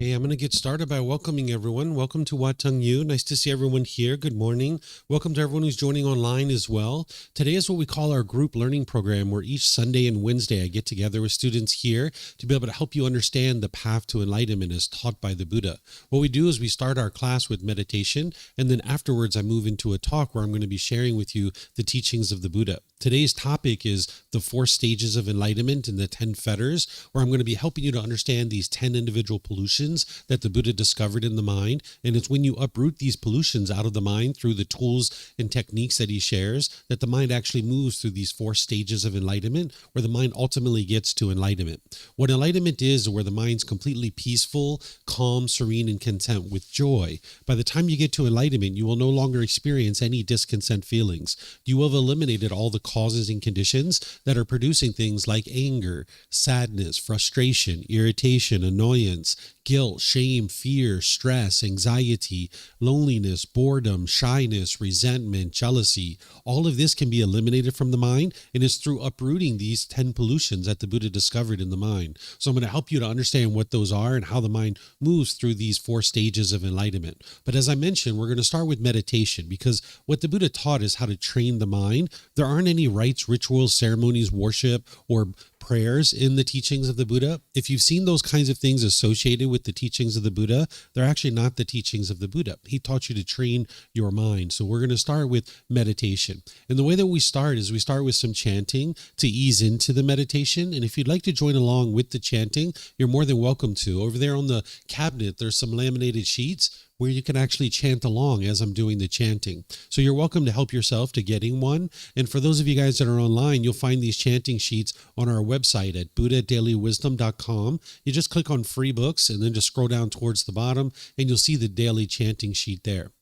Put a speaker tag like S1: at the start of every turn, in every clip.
S1: Hey, I'm going to get started by welcoming everyone. Welcome to Wat Tung. Nice to see everyone here. Good morning. Welcome to everyone who's joining online as well. Today is what we call our group learning program, where each Sunday and Wednesday I get together with students here to be able to help you understand the path to enlightenment as taught by the Buddha. What we do is we start our class with meditation, and then afterwards I move into a talk where I'm going to be sharing with you the teachings of the Buddha. Today's topic is the Four Stages of Enlightenment and the 10 Fetters, where I'm going to be helping you to understand these 10 individual pollutions that the Buddha discovered in the mind. And it's when you uproot these pollutions out of the mind through the tools and techniques that he shares that the mind actually moves through these 4 stages of enlightenment, where the mind ultimately gets to enlightenment. What enlightenment is where the mind's completely peaceful, calm, serene, and content with joy. By the time you get to enlightenment, you will no longer experience any discontent feelings. You will have eliminated all the causes and conditions that are producing things like anger, sadness, frustration, irritation, annoyance, guilt, shame, fear, stress, anxiety, loneliness, boredom, shyness, resentment, jealousy. All of this can be eliminated from the mind, and it's through uprooting these 10 pollutions that the Buddha discovered in the mind. So I'm going to help you to understand what those are and how the mind moves through these 4 stages of enlightenment. But as I mentioned, we're going to start with meditation, because what the Buddha taught is how to train the mind. There aren't any rites, rituals, ceremonies, worship, or prayers in the teachings of the Buddha. If you've seen those kinds of things associated with the teachings of the Buddha, they're actually not the teachings of the Buddha. He taught you to train your mind. So we're going to start with meditation. And the way that we start is we start with some chanting to ease into the meditation. And if you'd like to join along with the chanting, you're more than welcome to. Over there on the cabinet, there's some laminated sheets where you can actually chant along as I'm doing the chanting. So you're welcome to help yourself to getting one. And for those of you guys that are online, you'll find these chanting sheets on our website at buddhadailywisdom.com. You just click on free books and then just scroll down towards the bottom and you'll see the daily chanting sheet there.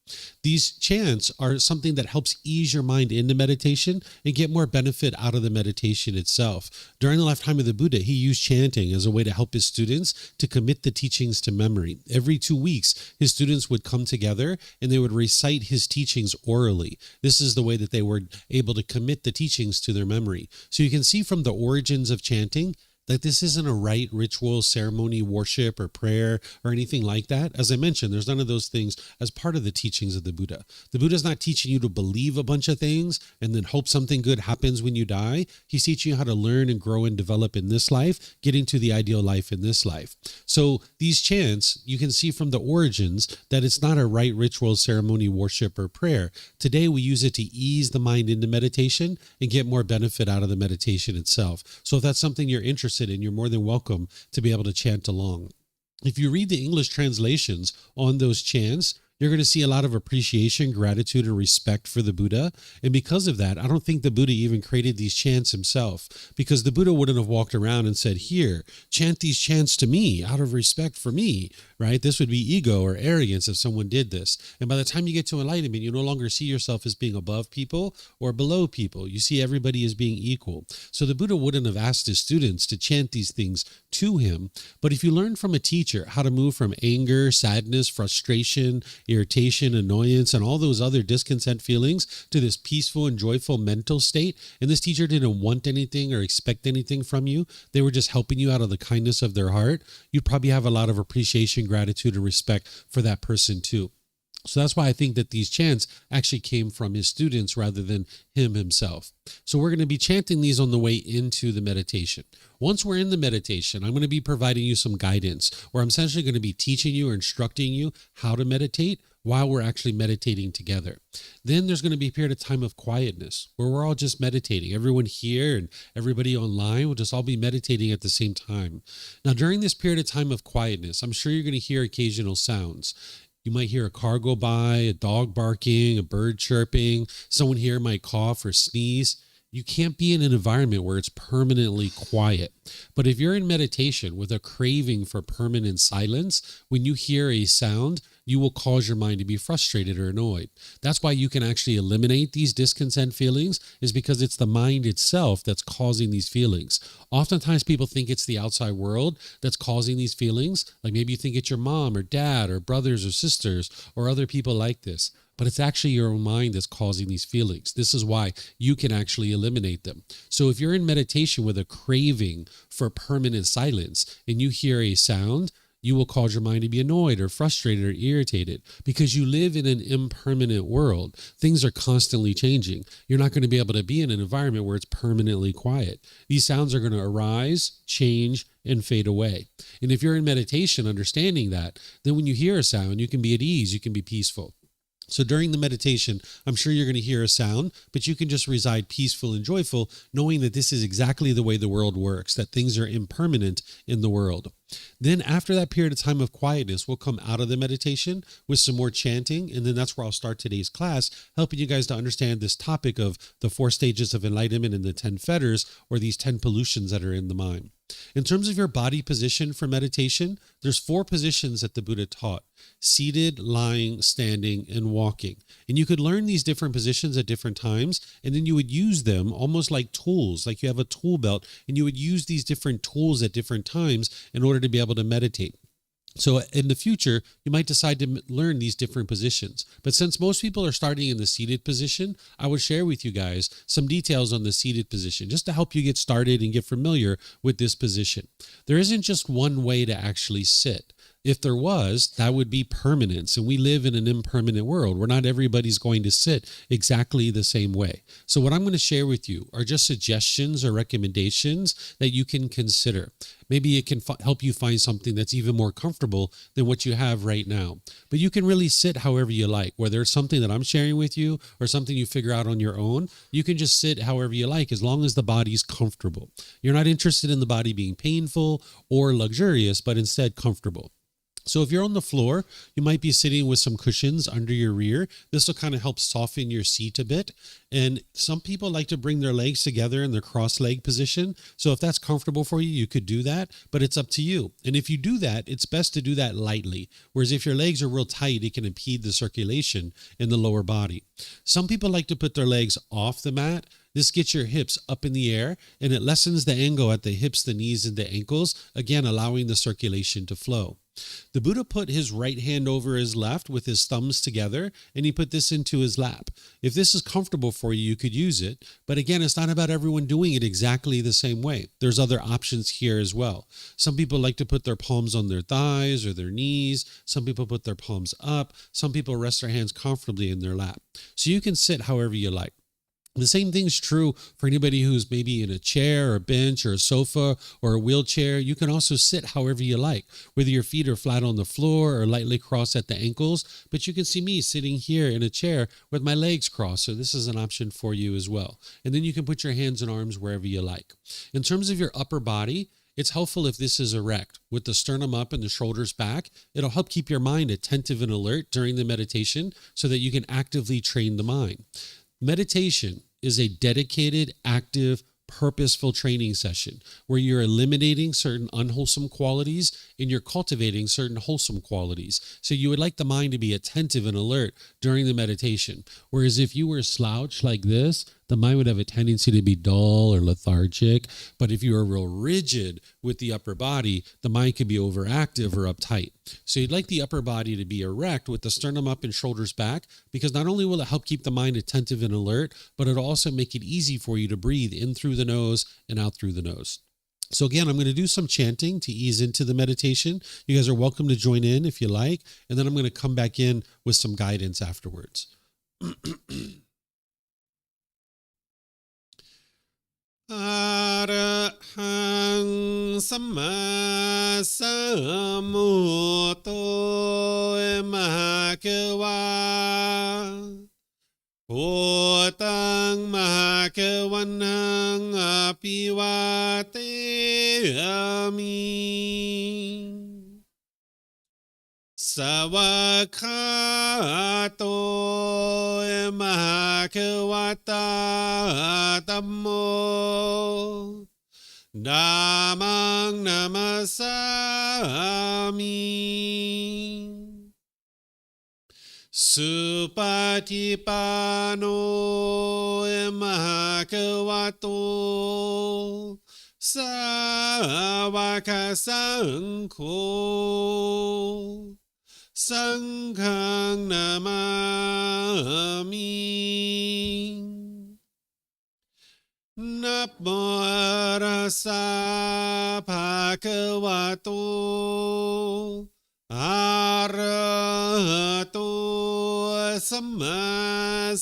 S1: These chants are something that helps ease your mind into meditation and get more benefit out of the meditation itself. During the lifetime of the Buddha, he used chanting as a way to help his students to commit the teachings to memory. Every 2 weeks, his students would come together and they would recite his teachings orally. This is the way that they were able to commit the teachings to their memory. So you can see from the origins of chanting that this isn't a rite, ritual, ceremony, worship, or prayer, or anything like that. As I mentioned, there's none of those things as part of the teachings of the Buddha. The Buddha's not teaching you to believe a bunch of things and then hope something good happens when you die. He's teaching you how to learn and grow and develop in this life, getting to the ideal life in this life. So these chants, you can see from the origins that it's not a rite, ritual, ceremony, worship, or prayer. Today, we use it to ease the mind into meditation and get more benefit out of the meditation itself. So if that's something you're interested in, you're more than welcome to be able to chant along. If you read the English translations on those chants, you're going to see a lot of appreciation, gratitude, and respect for the Buddha. And because of that, I don't think the Buddha even created these chants himself, because the Buddha wouldn't have walked around and said, here, chant these chants to me out of respect for me, right? This would be ego or arrogance if someone did this. And by the time you get to enlightenment, you no longer see yourself as being above people or below people. You see everybody as being equal. So the Buddha wouldn't have asked his students to chant these things to him. But if you learn from a teacher how to move from anger, sadness, frustration, irritation, annoyance, and all those other discontent feelings to this peaceful and joyful mental state, and this teacher didn't want anything or expect anything from you, they were just helping you out of the kindness of their heart, you'd probably have a lot of appreciation, gratitude, and respect for that person too. So that's why I think that these chants actually came from his students rather than him himself. So we're going to be chanting these on the way into the meditation. Once we're in the meditation, I'm going to be providing you some guidance, where I'm essentially going to be teaching you or instructing you how to meditate while we're actually meditating together. Then there's going to be a period of time of quietness where we're all just meditating. Everyone here and everybody online will just all be meditating at the same time. Now, during this period of time of quietness, I'm sure you're going to hear occasional sounds. You might hear a car go by, a dog barking, a bird chirping. Someone here might cough or sneeze. You can't be in an environment where it's permanently quiet. But if you're in meditation with a craving for permanent silence, when you hear a sound, you will cause your mind to be frustrated or annoyed. That's why you can actually eliminate these discontent feelings, is because it's the mind itself that's causing these feelings. Oftentimes people think it's the outside world that's causing these feelings. Like maybe you think it's your mom or dad or brothers or sisters or other people like this. But it's actually your own mind that's causing these feelings. This is why you can actually eliminate them. So if you're in meditation with a craving for permanent silence and you hear a sound, You will cause your mind to be annoyed or frustrated or irritated because you live in an impermanent world. Things are constantly changing. You're not going to be able to be in an environment where it's permanently quiet. These sounds are going to arise, change, and fade away. And if you're in meditation, understanding that, then when you hear a sound, you can be at ease, you can be peaceful. So during the meditation, I'm sure you're going to hear a sound, but you can just reside peaceful and joyful, knowing that this is exactly the way the world works, that things are impermanent in the world. Then after that period of time of quietness, we'll come out of the meditation with some more chanting. And then that's where I'll start today's class, helping you guys to understand this topic of the 4 stages of enlightenment and the 10 fetters, or these 10 pollutions that are in the mind. In terms of your body position for meditation, there's 4 positions that the Buddha taught: seated, lying, standing, and walking. And you could learn these different positions at different times, and then you would use them almost like tools, like you have a tool belt, and you would use these different tools at different times in order to be able to meditate. So in the future, you might decide to learn these different positions. But since most people are starting in the seated position, I would share with you guys some details on the seated position, just to help you get started and get familiar with this position. There isn't just one way to actually sit. If there was, that would be permanence. And we live in an impermanent world where not everybody's going to sit exactly the same way. So what I'm going to share with you are just suggestions or recommendations that you can consider. Maybe it can help you find something that's even more comfortable than what you have right now. But you can really sit however you like, whether it's something that I'm sharing with you or something you figure out on your own. You can just sit however you like, as long as the body's comfortable. You're not interested in the body being painful or luxurious, but instead comfortable. So if you're on the floor, you might be sitting with some cushions under your rear. This will kind of help soften your seat a bit. And some people like to bring their legs together in their cross-leg position. So if that's comfortable for you, you could do that, but it's up to you. And if you do that, it's best to do that lightly. Whereas if your legs are real tight, it can impede the circulation in the lower body. Some people like to put their legs off the mat. This gets your hips up in the air, and it lessens the angle at the hips, the knees, and the ankles, again, allowing the circulation to flow. The Buddha put his right hand over his left with his thumbs together, and he put this into his lap. If this is comfortable for you, you could use it. But again, it's not about everyone doing it exactly the same way. There's other options here as well. Some people like to put their palms on their thighs or their knees. Some people put their palms up. Some people rest their hands comfortably in their lap. So you can sit however you like. The same thing's true for anybody who's maybe in a chair or a bench or a sofa or a wheelchair. You can also sit however you like, whether your feet are flat on the floor or lightly crossed at the ankles. But you can see me sitting here in a chair with my legs crossed. So this is an option for you as well. And then you can put your hands and arms wherever you like. In terms of your upper body, it's helpful if this is erect, with the sternum up and the shoulders back. It'll help keep your mind attentive and alert during the meditation so that you can actively train the mind. Meditation is a dedicated, active, purposeful training session where you're eliminating certain unwholesome qualities and you're cultivating certain wholesome qualities. So you would like the mind to be attentive and alert during the meditation. Whereas if you were slouched like this, the mind would have a tendency to be dull or lethargic. But if you are real rigid with the upper body, the mind could be overactive or uptight. So you'd like the upper body to be erect with the sternum up and shoulders back, because not only will it help keep the mind attentive and alert, but it'll also make it easy for you to breathe in through the nose and out through the nose. So again, I'm going to do some chanting to ease into the meditation. You guys are welcome to join in if you like. And then I'm going to come back in with some guidance afterwards. Arahang Samma Sambuddho Mahakeva Bhutang Mahakavanang Apivateyami Savakato Mahakavata Dhammo Dhammang Namasami Supatipano Mahakavato Savaka Sangho Sanghang Namami. นะโมตัสสะภะคะวะโตอะระหะโตสัมมา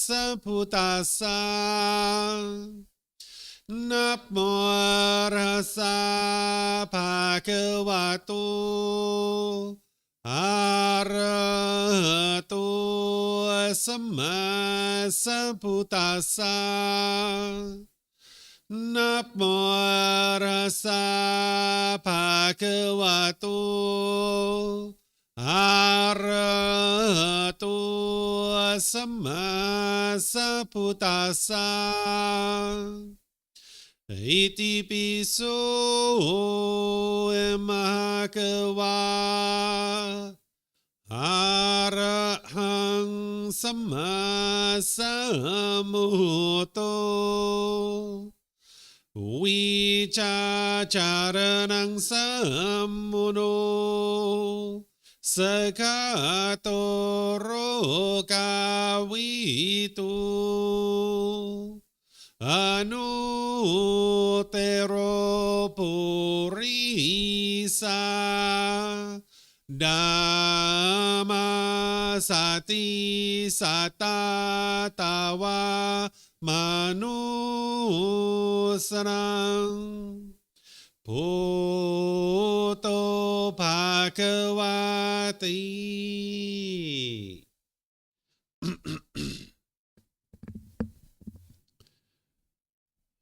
S1: สัมพุทธัสสะนะโมตัสสะภะคะวะโตอะระหะโตสัมมาสัมพุทธัสสะนะโมตัสสะภะคะวะโตอะระหะโตสัมมาสัมพุทธัสสะอิติปิโสมะคะวะอะระหังสัมมาสัมพุทโธวิชาจารณังสัมมุโนสกขาโตโรกาวิตุอนุเตโรปุริสาดามาสติสัตตาตาวามนุสรังพุทโธภะคะวะติ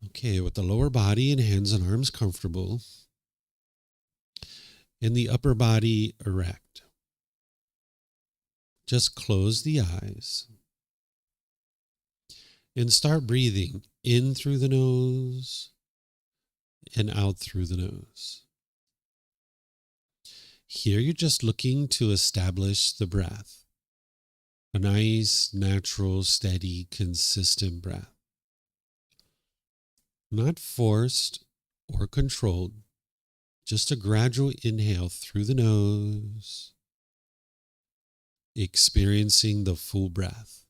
S1: Okay, with the lower body and hands and arms comfortable, and the upper body erect. Just close the eyes and start breathing in through the nose and out through the nose. Here you're just looking to establish the breath, a nice, natural, steady, consistent breath. Not forced or controlled, just a gradual inhale through the nose, experiencing the full breath.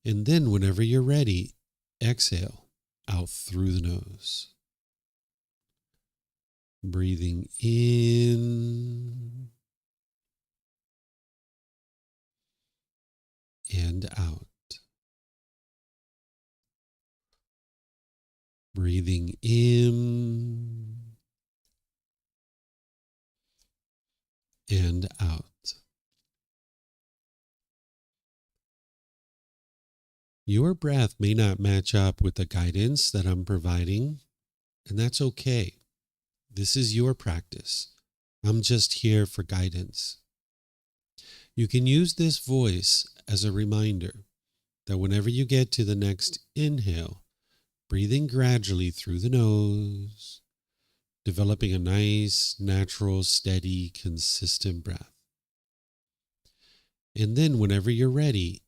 S1: And then whenever you're ready, exhale out through the nose. Breathing in and out. Breathing in and out. Your breath may not match up with the guidance that I'm providing, and that's okay. This is your practice. I'm just here for guidance. You can use this voice as a reminder that whenever you get to the next inhale, breathing gradually through the nose, developing a nice, natural, steady, consistent breath. And then whenever you're ready,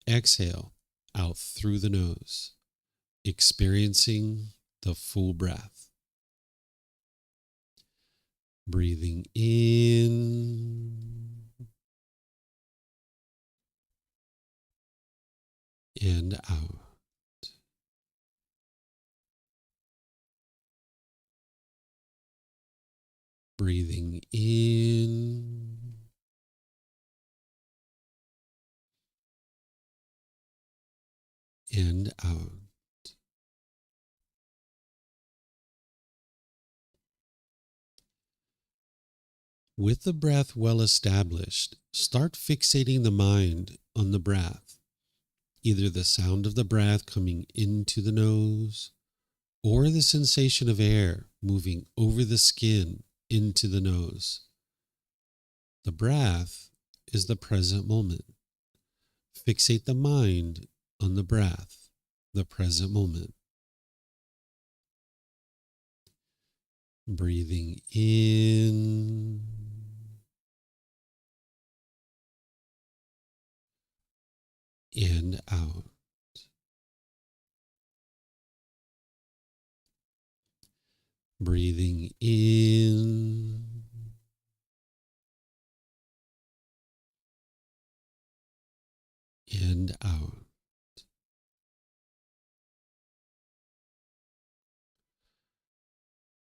S1: exhale out through the nose, experiencing the full breath. Breathing in and out. Breathing in and out. With the breath well established, start fixating the mind on the breath, either the sound of the breath coming into the nose or the sensation of air moving over the skin into the nose. The breath is the present moment. Fixate the mind on the breath, the present moment. Breathing in and out. Breathing in and out.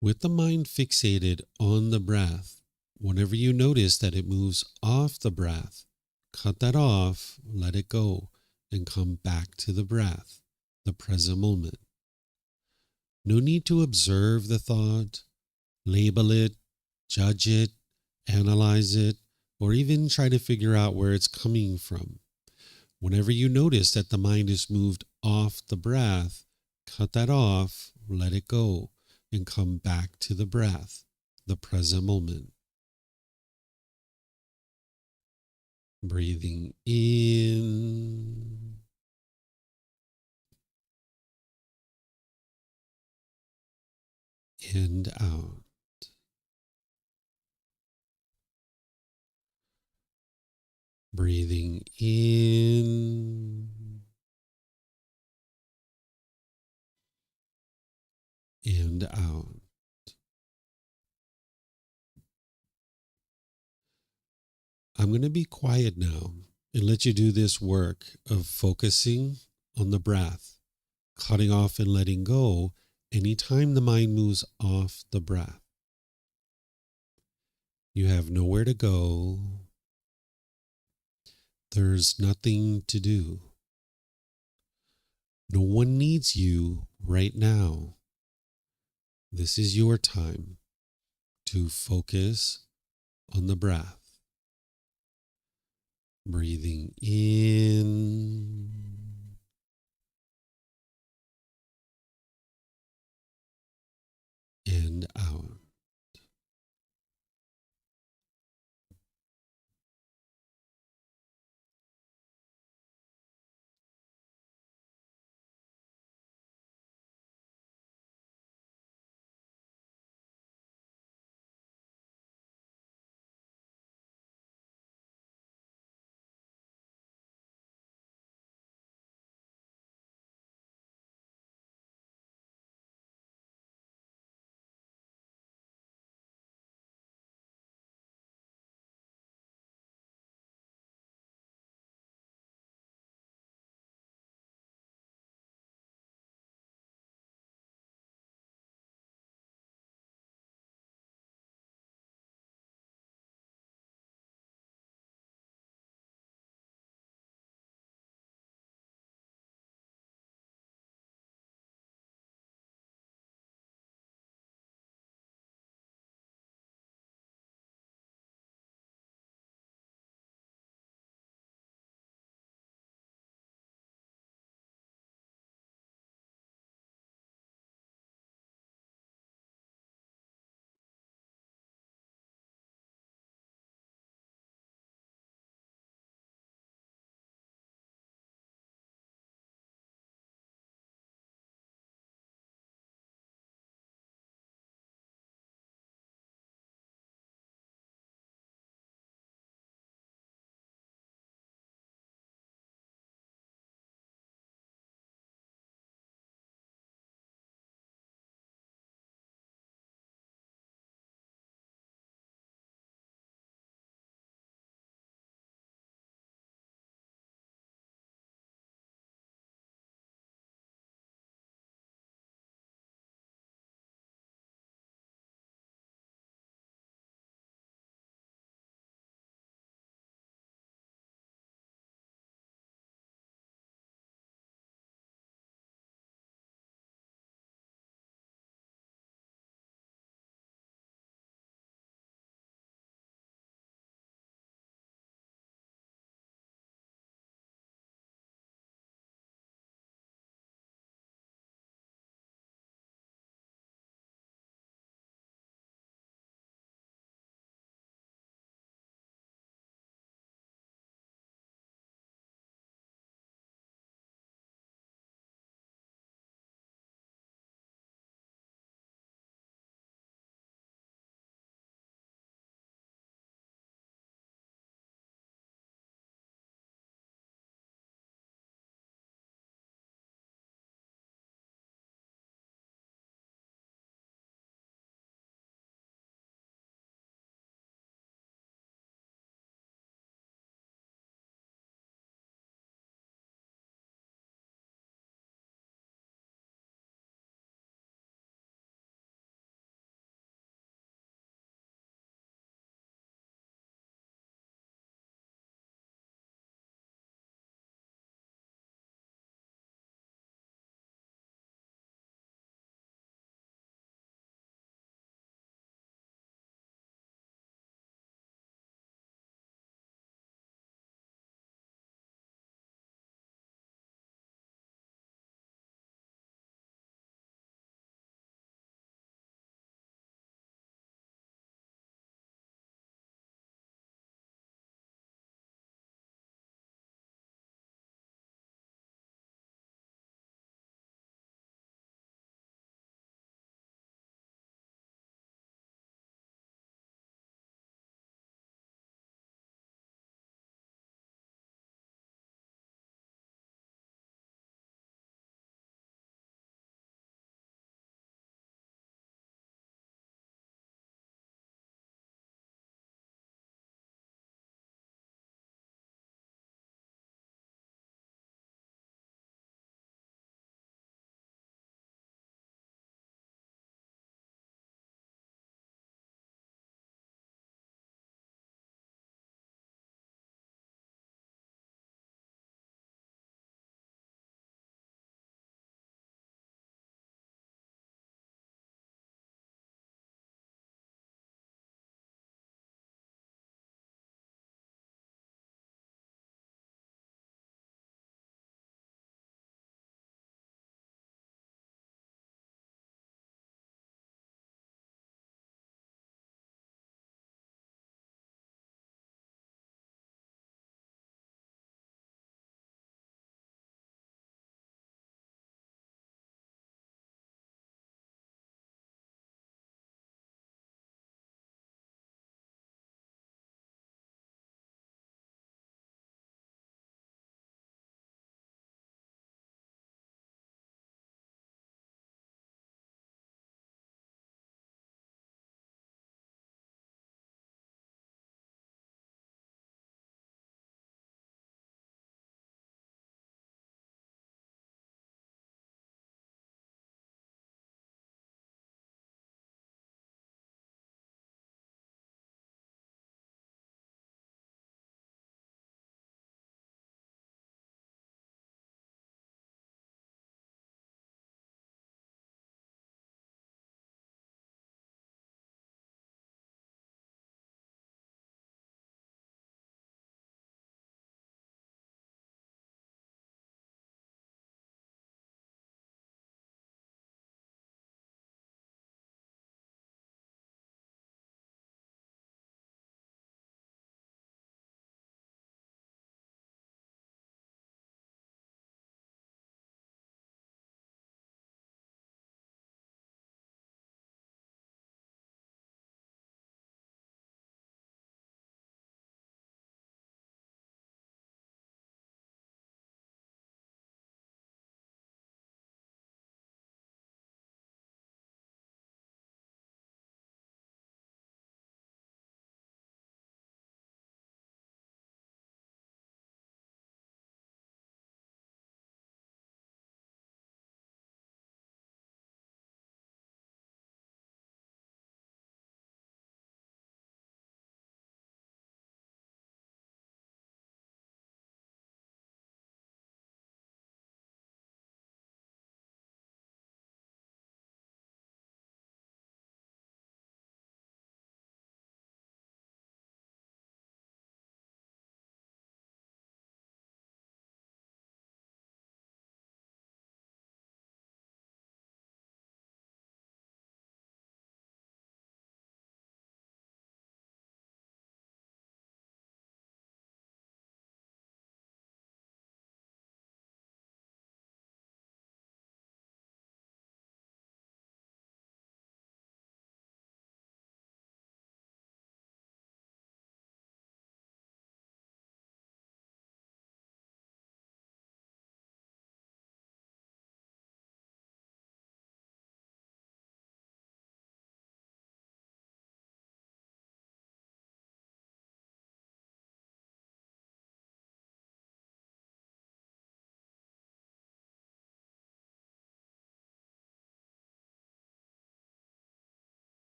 S1: With the mind fixated on the breath, whenever you notice that it moves off the breath, cut that off, let it go, and come back to the breath, the present moment. No need to observe the thought, label it, judge it, analyze it, or even try to figure out where it's coming from. Whenever you notice that the mind is moved off the breath, cut that off, let it go, and come back to the breath, the present moment. Breathing in and out. Breathing in and out. I'm going to be quiet now and let you do this work of focusing on the breath, cutting off and letting go anytime the mind moves off the breath. You have nowhere to go. There's nothing to do. No one needs you right now. This is your time to focus on the breath. Breathing in and out.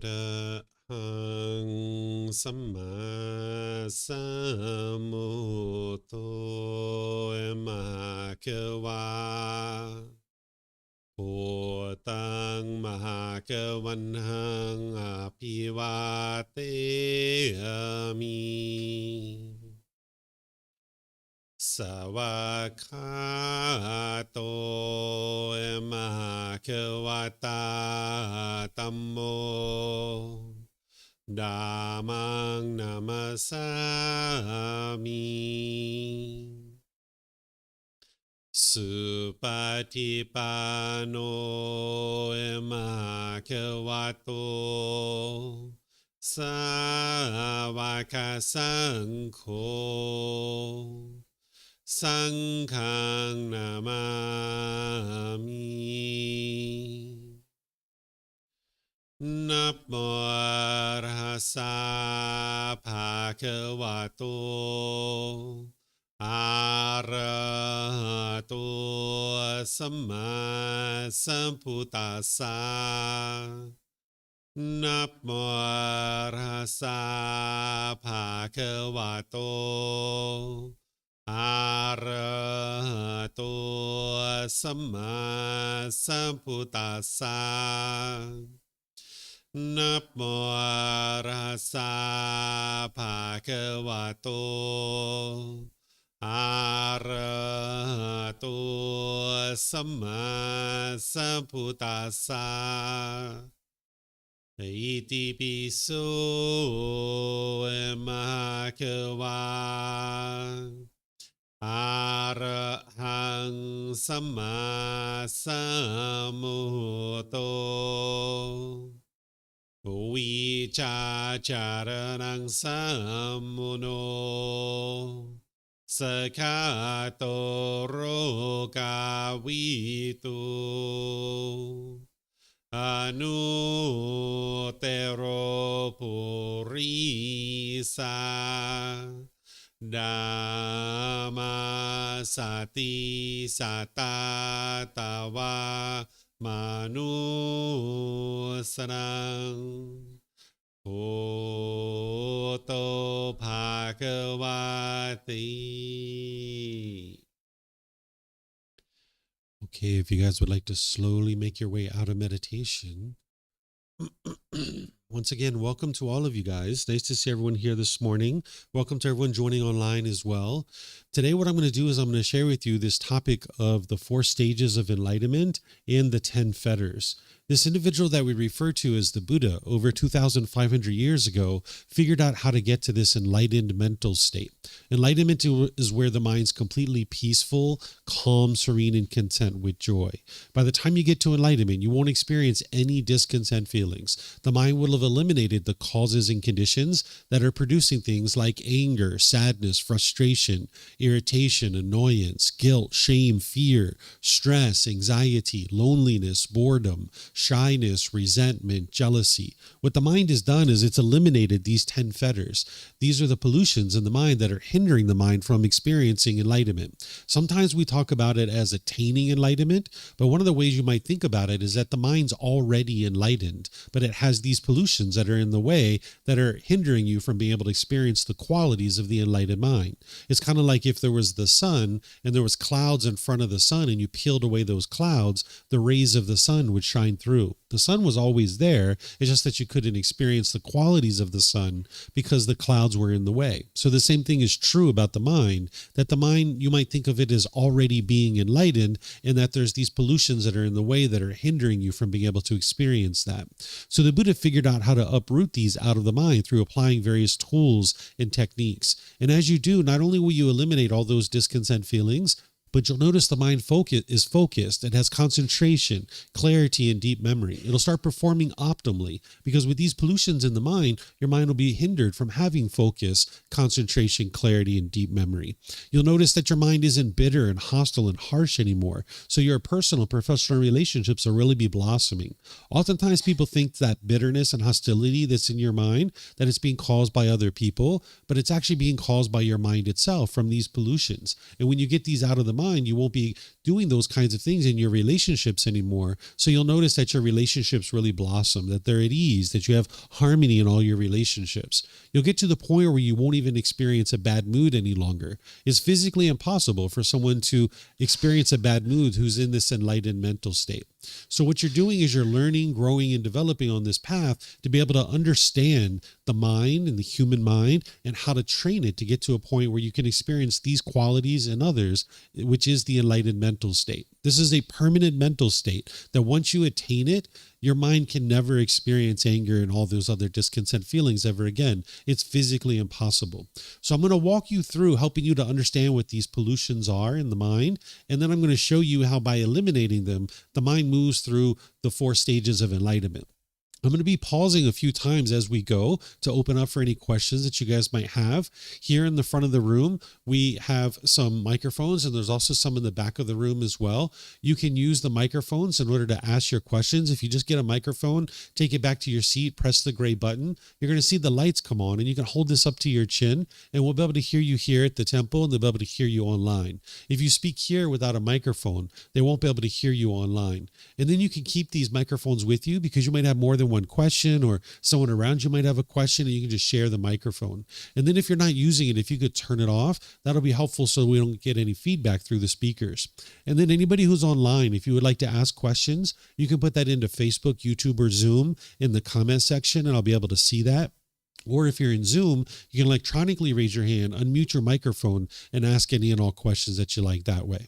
S1: ระหังสัมมาสัมพุทโธมหาเขวาโพตังมหาเขวันหังอภิวาเทมิสวากขาโตมหาเขวตาธัมโมดามังนามัสสามิสุปฏิปันโนมหาเขวโตสาวกสังโฆสังฆังนามามินะโมอะระหะสะภะคะวะโตอะระหะโตสัมมาสัมพุทธัสสะนะโมอะระหะสะภะคะวะโตอะระหะโตสัมมาสัมพุทธัสสะนะโมอะระหะสะภะคะวะโตอะระหะโตสัมมาสัมพุทธัสสะอิติปิโสมหาเขวาอะระหังสัมมาสัมพุทโธวิชาจารนังสัมมุโนสกขาโตโรกาวิตุอนุเตโรปุริสาดามาสติสัตตาตาวามนุสนังโหโตภาควาติ Okay, if you guys would like to slowly make your way out of meditation, once again, welcome to all of you guys. Nice to see everyone here this morning. Welcome to everyone joining online as well. Today, what I'm going to do is I'm going to share with you this topic of the 4 stages of enlightenment and the 10 fetters. This individual that we refer to as the Buddha over 2,500 years ago figured out how to get to this enlightened mental state. Enlightenment is where the mind's completely peaceful, calm, serene, and content with joy. By the time you get to enlightenment, you won't experience any discontent feelings. The mind will have eliminated the causes and conditions that are producing things like anger, sadness, frustration, irritation, annoyance, guilt, shame, fear, stress, anxiety, loneliness, boredom, shyness, resentment, jealousy. What the mind has done is it's eliminated these 10 fetters. These are the pollutions in the mind that are hindering the mind from experiencing enlightenment. Sometimes we talk about it as attaining enlightenment, but one of the ways you might think about it is that the mind's already enlightened, but it has these pollutions that are in the way that are hindering you from being able to experience the qualities of the enlightened mind. It's kind of like if there was the sun and there was clouds in front of the sun and you peeled away those clouds, the rays of the sun would shine through. The sun was always there. It's just that you couldn't experience the qualities of the sun because the clouds were in the way. So the same thing is true about the mind, that the mind, you might think of it as already being enlightened, and that there's these pollutions that are in the way that are hindering you from being able to experience that. So the Buddha figured out how to uproot these out of the mind through applying various tools and techniques. And as you do, not only will you eliminate all those discontent feelings, but you'll notice the mind is focused. It has concentration, clarity, and deep memory. It'll start performing optimally because with these pollutions in the mind, your mind will be hindered from having focus, concentration, clarity, and deep memory. You'll notice that your mind isn't bitter and hostile and harsh anymore. So your personal, professional relationships will really be blossoming. Oftentimes people think that bitterness and hostility that's in your mind, that it's being caused by other people, but it's actually being caused by your mind itself from these pollutions. And when you get these out of the mind, mind, you won't be doing those kinds of things in your relationships anymore. So you'll notice that your relationships really blossom, that they're at ease, that you have harmony in all your relationships. You'll get to the point where you won't even experience a bad mood any longer. It's physically impossible for someone to experience a bad mood who's in this enlightened mental state. So what you're doing is you're learning, growing, and developing on this path to be able to understand the mind and the human mind and how to train it to get to a point where you can experience these qualities in others, which is the enlightened mental state. This is a permanent mental state that once you attain it, your mind can never experience anger and all those other discontent feelings ever again. It's physically impossible. So I'm going to walk you through helping you to understand what these pollutions are in the mind. And then I'm going to show you how by eliminating them, the mind moves through the 4 stages of enlightenment. I'm going to be pausing a few times as we go to open up for any questions that you guys might have. Here in the front of the room, we have some microphones, and there's also some in the back of the room as well. You can use the microphones in order to ask your questions. If you just get a microphone, take it back to your seat, press the gray button, you're going to see the lights come on, and you can hold this up to your chin, and we'll be able to hear you here at the temple, and they'll be able to hear you online. If you speak here without a microphone, they won't be able to hear you online. And then you can keep these microphones with you because you might have more than one question, or someone around you might have a question, and you can just share the microphone. And then if you're not using it, if you could turn it off, that'll be helpful so we don't get any feedback through the speakers. And then anybody who's online, if you would like to ask questions, you can put that into Facebook, YouTube, or Zoom in the comment section, and I'll be able to see that. Or if you're in Zoom, you can electronically raise your hand, unmute your microphone, and ask any and all questions that you like that way.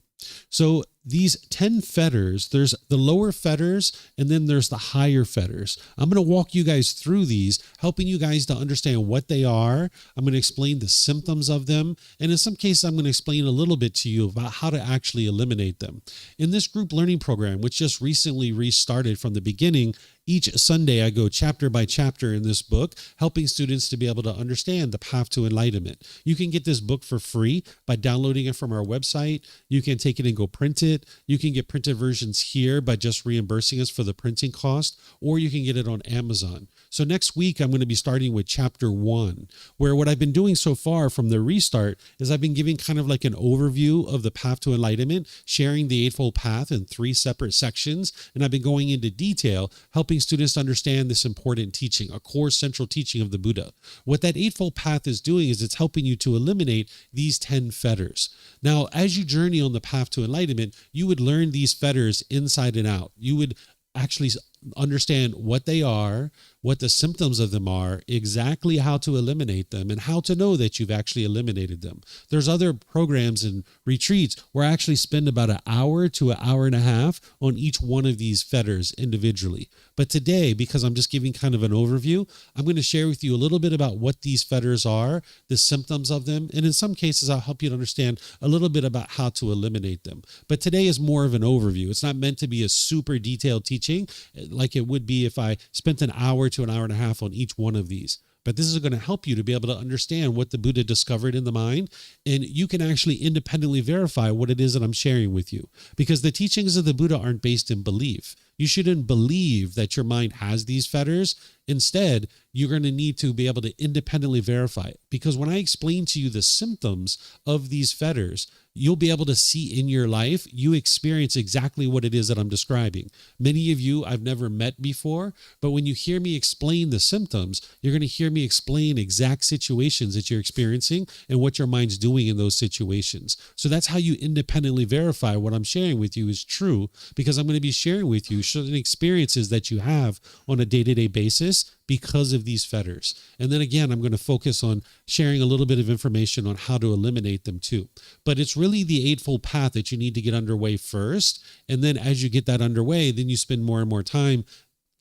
S1: So these 10 fetters, there's the lower fetters, and then there's the higher fetters. I'm going to walk you guys through these, helping you guys to understand what they are. I'm going to explain the symptoms of them. And in some cases, I'm going to explain a little bit to you about how to actually eliminate them. In this group learning program, which just recently restarted from the beginning, each Sunday I go chapter by chapter in this book, helping students to be able to understand the path to enlightenment. You can get this book for free by downloading it from our website. You can take it and go print it. You can get printed versions here by just reimbursing us for the printing cost, or you can get it on Amazon. So next week, I'm going to be starting with chapter 1, where what I've been doing so far from the restart is I've been giving kind of like an overview of the path to enlightenment, sharing the Eightfold Path in 3 separate sections. And I've been going into detail, helping students to understand this important teaching, a core central teaching of the Buddha. What that Eightfold Path is doing is it's helping you to eliminate these 10 fetters. Now, as you journey on the path to enlightenment, you would learn these fetters inside and out. You would actually understand what they are, what the symptoms of them are, exactly how to eliminate them, and how to know that you've actually eliminated them. There's other programs and retreats where I actually spend about an hour to an hour and a half on each one of these fetters individually. But today, because I'm just giving kind of an overview, I'm going to share with you a little bit about what these fetters are, the symptoms of them, and in some cases, I'll help you to understand a little bit about how to eliminate them. But today is more of an overview. It's not meant to be a super detailed teaching like it would be if I spent an hour to an hour and a half on each one of these. But this is going to help you to be able to understand what the Buddha discovered in the mind, and you can actually independently verify what it is that I'm sharing with you. Because the teachings of the Buddha aren't based in belief. You shouldn't believe that your mind has these fetters. Instead, you're going to need to be able to independently verify it. Because when I explain to you the symptoms of these fetters, you'll be able to see in your life, you experience exactly what it is that I'm describing. Many of you I've never met before, but when you hear me explain the symptoms, you're going to hear me explain exact situations that you're experiencing and what your mind's doing in those situations. So that's how you independently verify what I'm sharing with you is true, because I'm going to be sharing with you certain experiences that you have on a day-to-day basis because of these fetters. And then again, I'm going to focus on sharing a little bit of information on how to eliminate them too. But it's really the Eightfold Path that you need to get underway first. And then as you get that underway, then you spend more and more time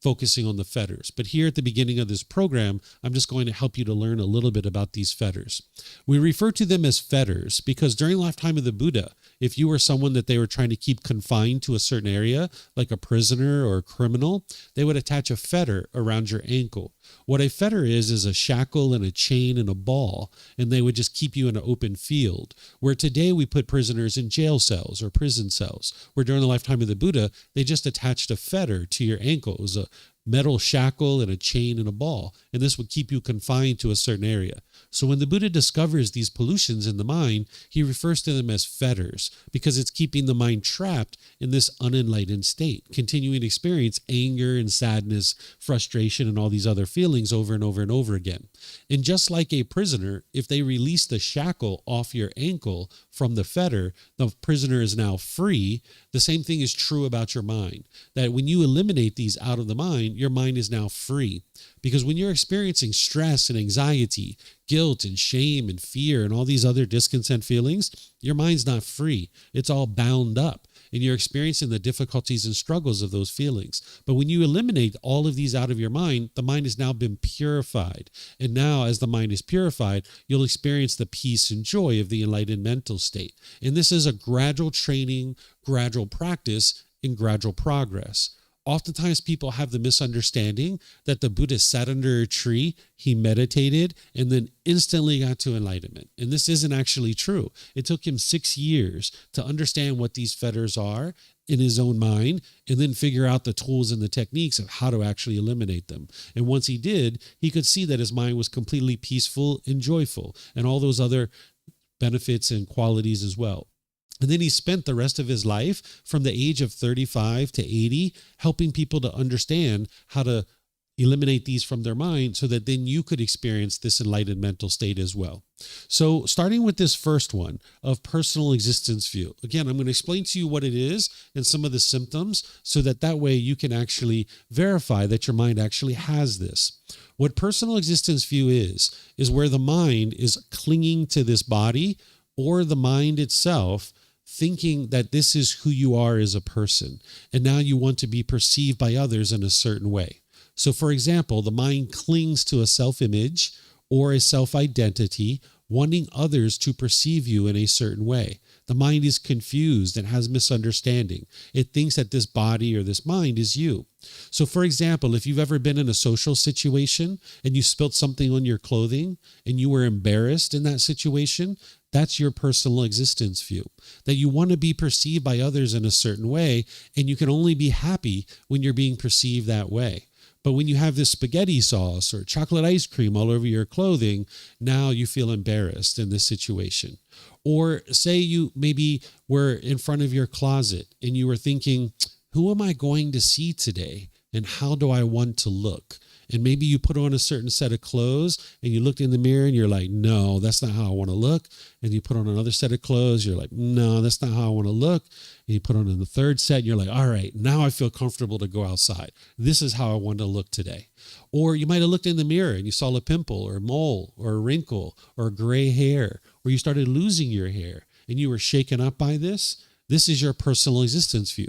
S1: focusing on the fetters. But here at the beginning of this program, I'm just going to help you to learn a little bit about these fetters. We refer to them as fetters because during the lifetime of the Buddha, if you were someone that they were trying to keep confined to a certain area, like a prisoner or a criminal, they would attach a fetter around your ankle. What a fetter is a shackle and a chain and a ball, and they would just keep you in an open field. Where today we put prisoners in jail cells or prison cells, where during the lifetime of the Buddha, they just attached a fetter to your ankle. It was a metal shackle and a chain and a ball, and this would keep you confined to a certain area. So when the Buddha discovers these pollutions in the mind, he refers to them as fetters because it's keeping the mind trapped in this unenlightened state, continuing to experience anger and sadness, frustration, and all these other feelings over and over and over again. And just like a prisoner, if they release the shackle off your ankle from the fetter, the prisoner is now free. The same thing is true about your mind, that when you eliminate these out of the mind, your mind is now free. Because when you're experiencing stress and anxiety, guilt and shame and fear and all these other discontent feelings, your mind's not free. It's all bound up. And you're experiencing the difficulties and struggles of those feelings. But when you eliminate all of these out of your mind, the mind has now been purified. And now, as the mind is purified, you'll experience the peace and joy of the enlightened mental state. And this is a gradual training, gradual practice, and gradual progress. Oftentimes people have the misunderstanding that the Buddha sat under a tree, he meditated, and then instantly got to enlightenment. And this isn't actually true. It took him 6 years to understand what these fetters are in his own mind, and then figure out the tools and the techniques of how to actually eliminate them. And once he did, he could see that his mind was completely peaceful and joyful, and all those other benefits and qualities as well. And then he spent the rest of his life from the age of 35 to 80 helping people to understand how to eliminate these from their mind so that then you could experience this enlightened mental state as well. So starting with this first one of personal existence view. Again, I'm going to explain to you what it is and some of the symptoms so that way you can actually verify that your mind actually has this. What personal existence view is where the mind is clinging to this body or the mind itself, thinking that this is who you are as a person, and now you want to be perceived by others in a certain way. So, for example, the mind clings to a self-image or a self-identity, wanting others to perceive you in a certain way. The mind is confused and has misunderstanding. It thinks that this body or this mind is you. So, for example, if you've ever been in a social situation and you spilt something on your clothing and you were embarrassed in that situation, that's your personal existence view, that you want to be perceived by others in a certain way, and you can only be happy when you're being perceived that way. But when you have this spaghetti sauce or chocolate ice cream all over your clothing, now you feel embarrassed in this situation. Or say you maybe were in front of your closet and you were thinking, who am I going to see today? And how do I want to look? And maybe you put on a certain set of clothes and you looked in the mirror and you're like, no, that's not how I want to look. And you put on another set of clothes. You're like, no, that's not how I want to look. And you put on the third set and you're like, all right, now I feel comfortable to go outside. This is how I want to look today. Or you might have looked in the mirror and you saw a pimple or a mole or a wrinkle or gray hair, or you started losing your hair and you were shaken up by this. This is your personal existence view.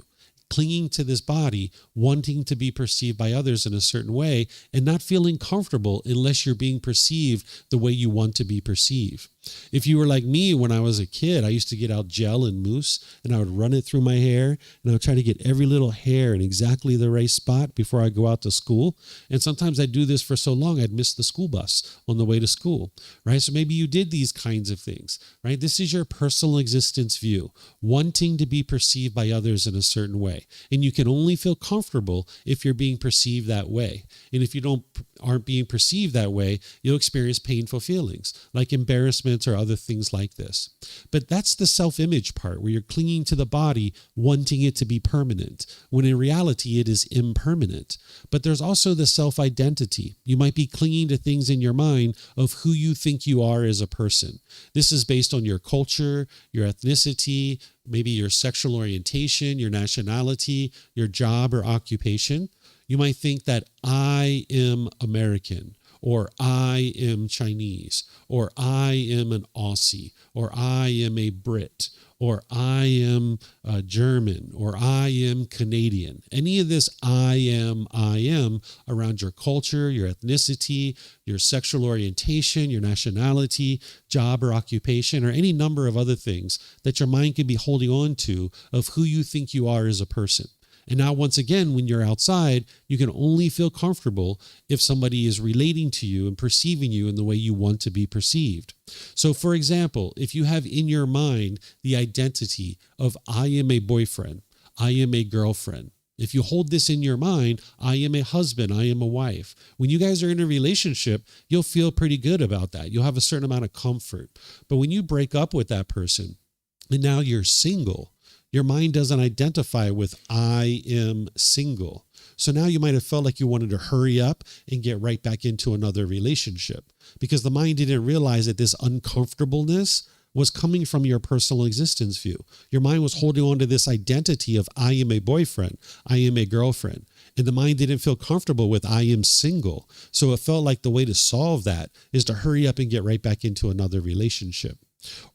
S1: Clinging to this body, wanting to be perceived by others in a certain way, and not feeling comfortable unless you're being perceived the way you want to be perceived. If you were like me when I was a kid, I used to get out gel and mousse and I would run it through my hair and I would try to get every little hair in exactly the right spot before I go out to school. And sometimes I'd do this for so long I'd miss the school bus on the way to school, right? So maybe you did these kinds of things, right? This is your personal existence view, wanting to be perceived by others in a certain way. And you can only feel comfortable if you're being perceived that way. And if you aren't being perceived that way, you'll experience painful feelings like embarrassment or other things like this. But that's the self-image part where you're clinging to the body, wanting it to be permanent, when in reality it is impermanent. But there's also the self-identity. You might be clinging to things in your mind of who you think you are as a person. This is based on your culture, your ethnicity, maybe your sexual orientation, your nationality, your job or occupation. You might think that I am American, or I am Chinese, or I am an Aussie, or I am a Brit, or I am German, or I am Canadian. Any of this I am around your culture, your ethnicity, your sexual orientation, your nationality, job or occupation, or any number of other things that your mind can be holding on to of who you think you are as a person. And now, once again, when you're outside, you can only feel comfortable if somebody is relating to you and perceiving you in the way you want to be perceived. So, for example, if you have in your mind the identity of I am a boyfriend, I am a girlfriend, If you hold this in your mind, I am a husband, I am a wife. When you guys are in a relationship, you'll feel pretty good about that. You'll have a certain amount of comfort. But when you break up with that person and now you're single, your mind doesn't identify with I am single. So now you might have felt like you wanted to hurry up and get right back into another relationship because the mind didn't realize that this uncomfortableness was coming from your personal existence view. Your mind was holding on to this identity of I am a boyfriend, I am a girlfriend. And the mind didn't feel comfortable with I am single. So it felt like the way to solve that is to hurry up and get right back into another relationship.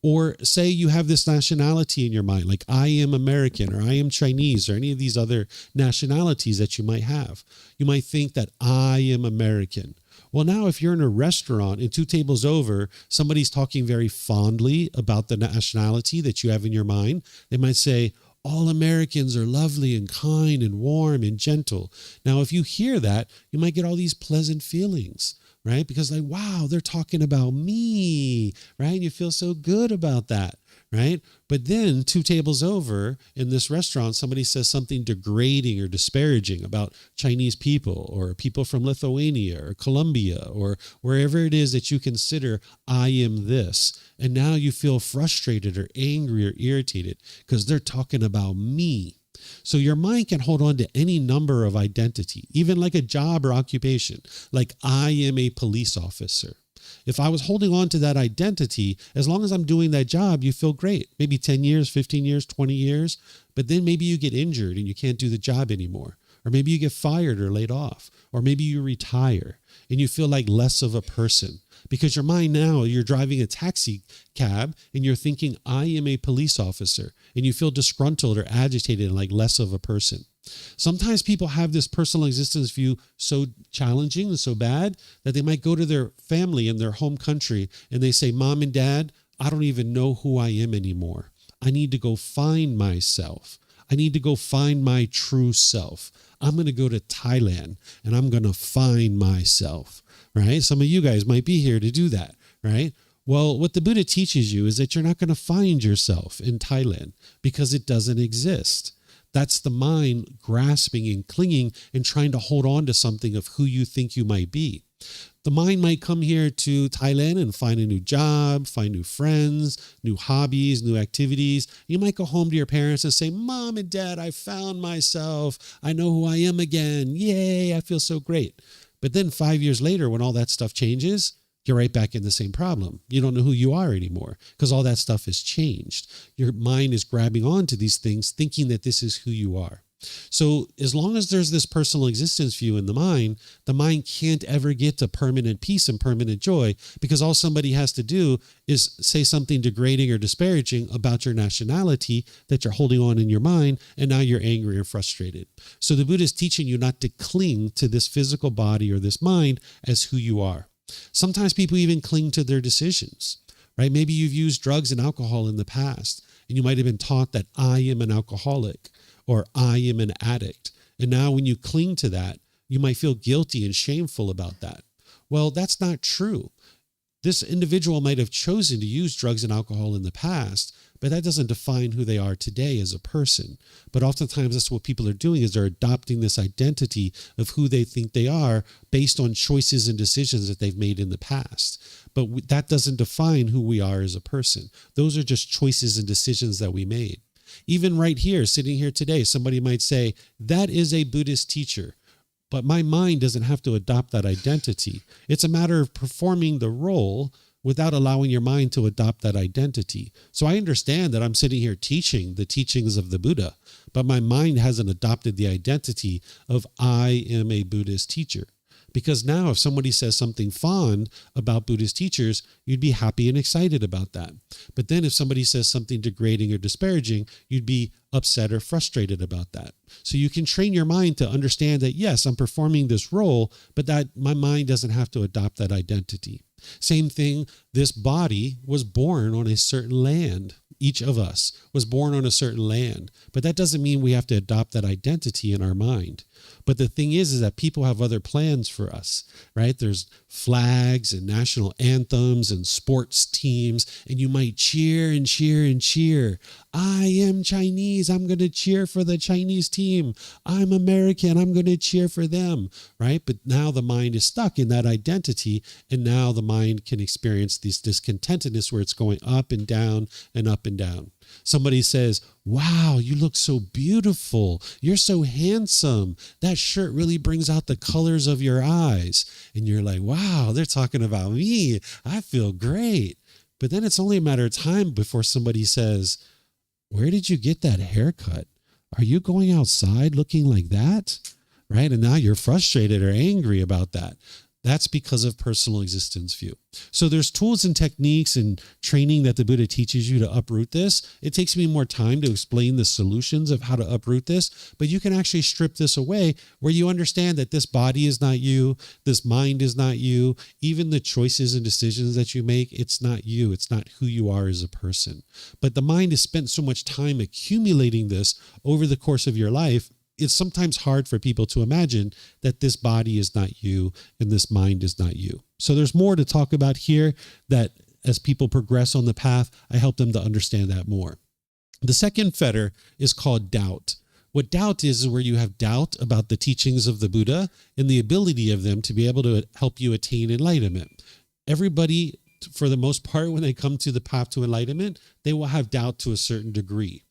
S1: Or say you have this nationality in your mind, like I am American or I am Chinese or any of these other nationalities that you might have. You might think that I am American. Well, now if you're in a restaurant and 2 tables over, somebody's talking very fondly about the nationality that you have in your mind. They might say, all Americans are lovely and kind and warm and gentle. Now, if you hear that, you might get all these pleasant feelings, right? Because like, wow, they're talking about me, right? And you feel so good about that, right? But then 2 tables over in this restaurant, somebody says something degrading or disparaging about Chinese people or people from Lithuania or Colombia or wherever it is that you consider I am this. And now you feel frustrated or angry or irritated because they're talking about me. So your mind can hold on to any number of identity, even like a job or occupation, like I am a police officer. If I was holding on to that identity, as long as I'm doing that job, you feel great. Maybe 10 years, 15 years, 20 years, but then maybe you get injured and you can't do the job anymore. Or maybe you get fired or laid off, or maybe you retire and you feel like less of a person because your mind now, you're driving a taxi cab and you're thinking, I am a police officer, and you feel disgruntled or agitated and like less of a person. Sometimes people have this personal existence view so challenging and so bad that they might go to their family in their home country and they say, Mom and Dad, I don't even know who I am anymore. I need to go find myself. I need to go find my true self. I'm going to go to Thailand and I'm going to find myself, right? Some of you guys might be here to do that, right? Well, what the Buddha teaches you is that you're not going to find yourself in Thailand because it doesn't exist. That's the mind grasping and clinging and trying to hold on to something of who you think you might be. The mind might come here to Thailand and find a new job, find new friends, new hobbies, new activities. You might go home to your parents and say, Mom and Dad, I found myself. I know who I am again. Yay, I feel so great. But then 5 years later, when all that stuff changes, you're right back in the same problem. You don't know who you are anymore because all that stuff has changed. Your mind is grabbing onto these things, thinking that this is who you are. So as long as there's this personal existence view in the mind can't ever get to permanent peace and permanent joy because all somebody has to do is say something degrading or disparaging about your nationality that you're holding on in your mind, and now you're angry or frustrated. So the Buddha is teaching you not to cling to this physical body or this mind as who you are. Sometimes people even cling to their decisions, right? Maybe you've used drugs and alcohol in the past, and you might have been taught that I am an alcoholic or I am an addict. And now when you cling to that, you might feel guilty and shameful about that. Well, that's not true. This individual might have chosen to use drugs and alcohol in the past, but that doesn't define who they are today as a person. But oftentimes that's what people are doing is they're adopting this identity of who they think they are based on choices and decisions that they've made in the past. But that doesn't define who we are as a person. Those are just choices and decisions that we made. Even right here, sitting here today, somebody might say, that is a Buddhist teacher. But my mind doesn't have to adopt that identity. It's a matter of performing the role without allowing your mind to adopt that identity. So I understand that I'm sitting here teaching the teachings of the Buddha, but my mind hasn't adopted the identity of I am a Buddhist teacher. Because now if somebody says something fond about Buddhist teachers, you'd be happy and excited about that. But then if somebody says something degrading or disparaging, you'd be upset or frustrated about that. So you can train your mind to understand that, yes, I'm performing this role, but that my mind doesn't have to adopt that identity. Same thing, this body was born on a certain land. Each of us was born on a certain land, but that doesn't mean we have to adopt that identity in our mind. But the thing is that people have other plans for us, right? There's flags and national anthems and sports teams, and you might cheer and cheer and cheer. I am Chinese. I'm going to cheer for the Chinese team. I'm American. I'm going to cheer for them, right? But now the mind is stuck in that identity, and now the mind can experience this discontentedness where it's going up and down and up and down. Somebody says, wow, you look so beautiful. You're so handsome. That shirt really brings out the colors of your eyes. And you're like, wow, they're talking about me. I feel great. But then it's only a matter of time before somebody says, where did you get that haircut? Are you going outside looking like that? Right? And now you're frustrated or angry about that. That's because of personal existence view. So there's tools and techniques and training that the Buddha teaches you to uproot this. It takes me more time to explain the solutions of how to uproot this, but you can actually strip this away where you understand that this body is not you, this mind is not you, even the choices and decisions that you make, it's not you, it's not who you are as a person. But the mind has spent so much time accumulating this over the course of your life, it's sometimes hard for people to imagine that this body is not you and this mind is not you. So there's more to talk about here that as people progress on the path, I help them to understand that more. The second fetter is called doubt. What doubt is where you have doubt about the teachings of the Buddha and the ability of them to be able to help you attain enlightenment. Everybody, for the most part, when they come to the path to enlightenment, they will have doubt to a certain degree.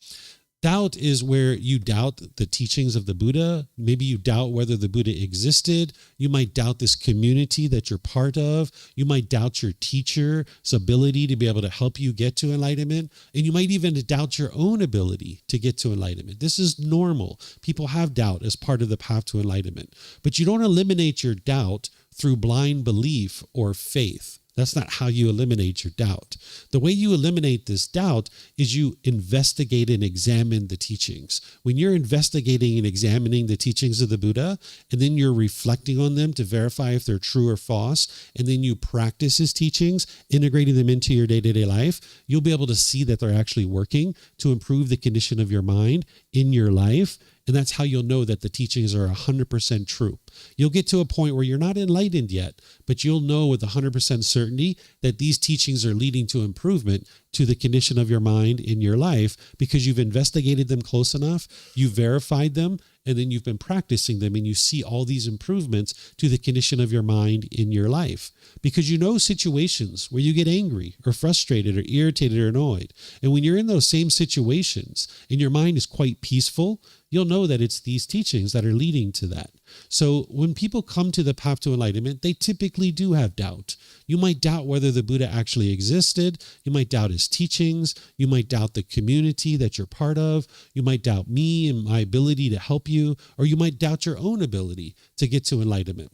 S1: Doubt is where you doubt the teachings of the Buddha. Maybe you doubt whether the Buddha existed. You might doubt this community that you're part of. You might doubt your teacher's ability to be able to help you get to enlightenment. And you might even doubt your own ability to get to enlightenment. This is normal. People have doubt as part of the path to enlightenment. But you don't eliminate your doubt through blind belief or faith. That's not how you eliminate your doubt. The way you eliminate this doubt is you investigate and examine the teachings. When you're investigating and examining the teachings of the Buddha, and then you're reflecting on them to verify if they're true or false, and then you practice his teachings, integrating them into your day-to-day life, you'll be able to see that they're actually working to improve the condition of your mind in your life. And that's how you'll know that the teachings are 100% true. You'll get to a point where you're not enlightened yet, but you'll know with 100% certainty that these teachings are leading to improvement to the condition of your mind in your life because you've investigated them close enough, you've verified them, and then you've been practicing them and you see all these improvements to the condition of your mind in your life. Because you know situations where you get angry or frustrated or irritated or annoyed. And when you're in those same situations and your mind is quite peaceful, you'll know that it's these teachings that are leading to that. So when people come to the path to enlightenment, they typically do have doubt. You might doubt whether the Buddha actually existed. You might doubt his teachings. You might doubt the community that you're part of. You might doubt me and my ability to help you, or you might doubt your own ability to get to enlightenment.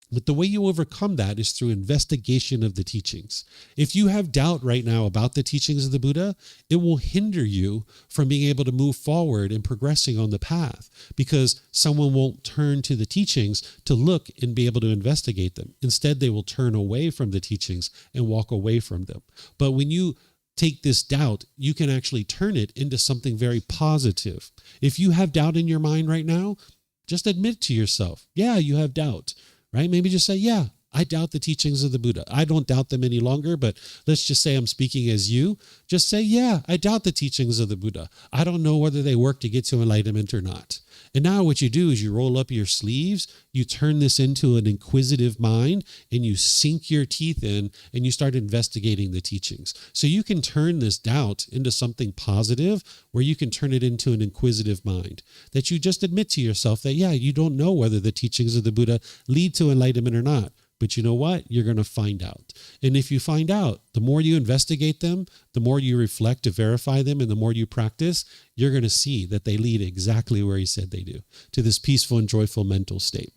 S1: But the way you overcome that is through investigation of the teachings. If you have doubt right now about the teachings of the Buddha, it will hinder you from being able to move forward and progressing on the path because someone won't turn to the teachings to look and be able to investigate them. Instead, they will turn away from the teachings and walk away from them. But when you take this doubt, you can actually turn it into something very positive. If you have doubt in your mind right now, just admit to yourself, yeah, you have doubt. Right? Maybe just say, yeah, I doubt the teachings of the Buddha. I don't doubt them any longer, but let's just say I'm speaking as you. Just say, yeah, I doubt the teachings of the Buddha. I don't know whether they work to get to enlightenment or not. And now what you do is you roll up your sleeves, you turn this into an inquisitive mind, and you sink your teeth in and you start investigating the teachings. So you can turn this doubt into something positive where you can turn it into an inquisitive mind. That you just admit to yourself that, yeah, you don't know whether the teachings of the Buddha lead to enlightenment or not. But you know what? You're going to find out. And if you find out, the more you investigate them, the more you reflect to verify them, and the more you practice, you're going to see that they lead exactly where he said they do, to this peaceful and joyful mental state.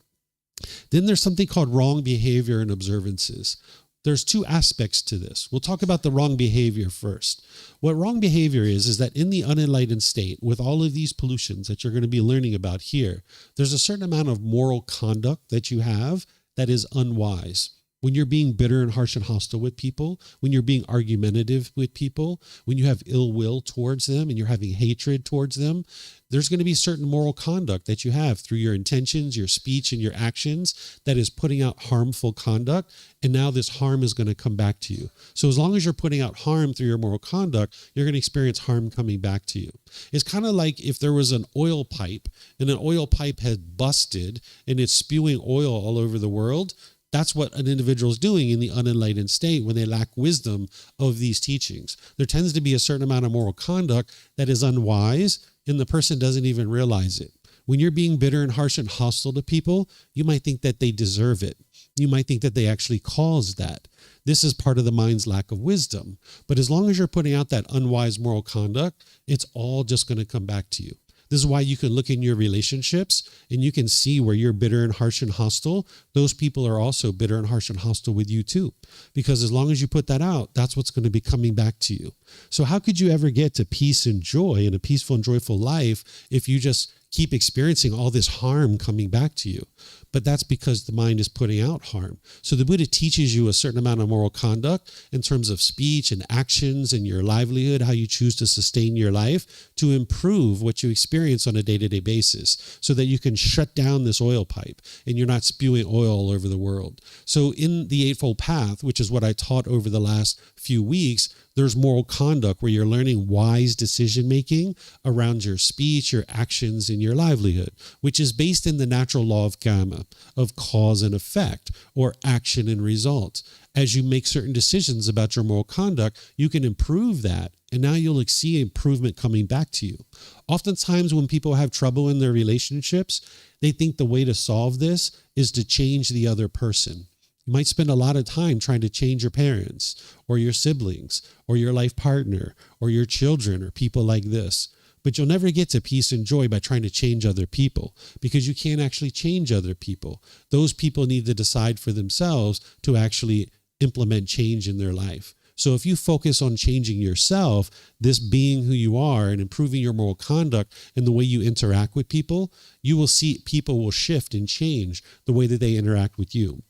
S1: Then there's something called wrong behavior and observances. There's two aspects to this. We'll talk about the wrong behavior first. What wrong behavior is that in the unenlightened state, with all of these pollutions that you're going to be learning about here, there's a certain amount of moral conduct that you have that is unwise. when you're being bitter and harsh and hostile with people, when you're being argumentative with people, when you have ill will towards them and you're having hatred towards them, there's going to be certain moral conduct that you have through your intentions, your speech, and your actions that is putting out harmful conduct. And now this harm is going to come back to you. So as long as you're putting out harm through your moral conduct, you're going to experience harm coming back to you. It's kind of like if there was an oil pipe and an oil pipe had busted and it's spewing oil all over the world. That's what an individual is doing in the unenlightened state when they lack wisdom of these teachings. There tends to be a certain amount of moral conduct that is unwise, and the person doesn't even realize it. When you're being bitter and harsh and hostile to people, you might think that they deserve it. You might think that they actually caused that. This is part of the mind's lack of wisdom. But as long as you're putting out that unwise moral conduct, it's all just going to come back to you. This is why you can look in your relationships and you can see where you're bitter and harsh and hostile. Those people are also bitter and harsh and hostile with you too. Because as long as you put that out, that's what's going to be coming back to you. So how could you ever get to peace and joy and a peaceful and joyful life if you just keep experiencing all this harm coming back to you? But that's because the mind is putting out harm. So the Buddha teaches you a certain amount of moral conduct in terms of speech and actions and your livelihood, how you choose to sustain your life to improve what you experience on a day-to-day basis so that you can shut down this oil pipe and you're not spewing oil all over the world. So in the Eightfold Path, which is what I taught over the last few weeks, there's moral conduct where you're learning wise decision-making around your speech, your actions, and your livelihood, which is based in the natural law of karma, of cause and effect, or action and result. As you make certain decisions about your moral conduct, you can improve that, and now you'll see improvement coming back to you. Oftentimes when people have trouble in their relationships, they think the way to solve this is to change the other person. You might spend a lot of time trying to change your parents or your siblings or your life partner or your children or people like this. But you'll never get to peace and joy by trying to change other people because you can't actually change other people. Those people need to decide for themselves to actually implement change in their life. So if you focus on changing yourself, this being who you are and improving your moral conduct and the way you interact with people, you will see people will shift and change the way that they interact with you.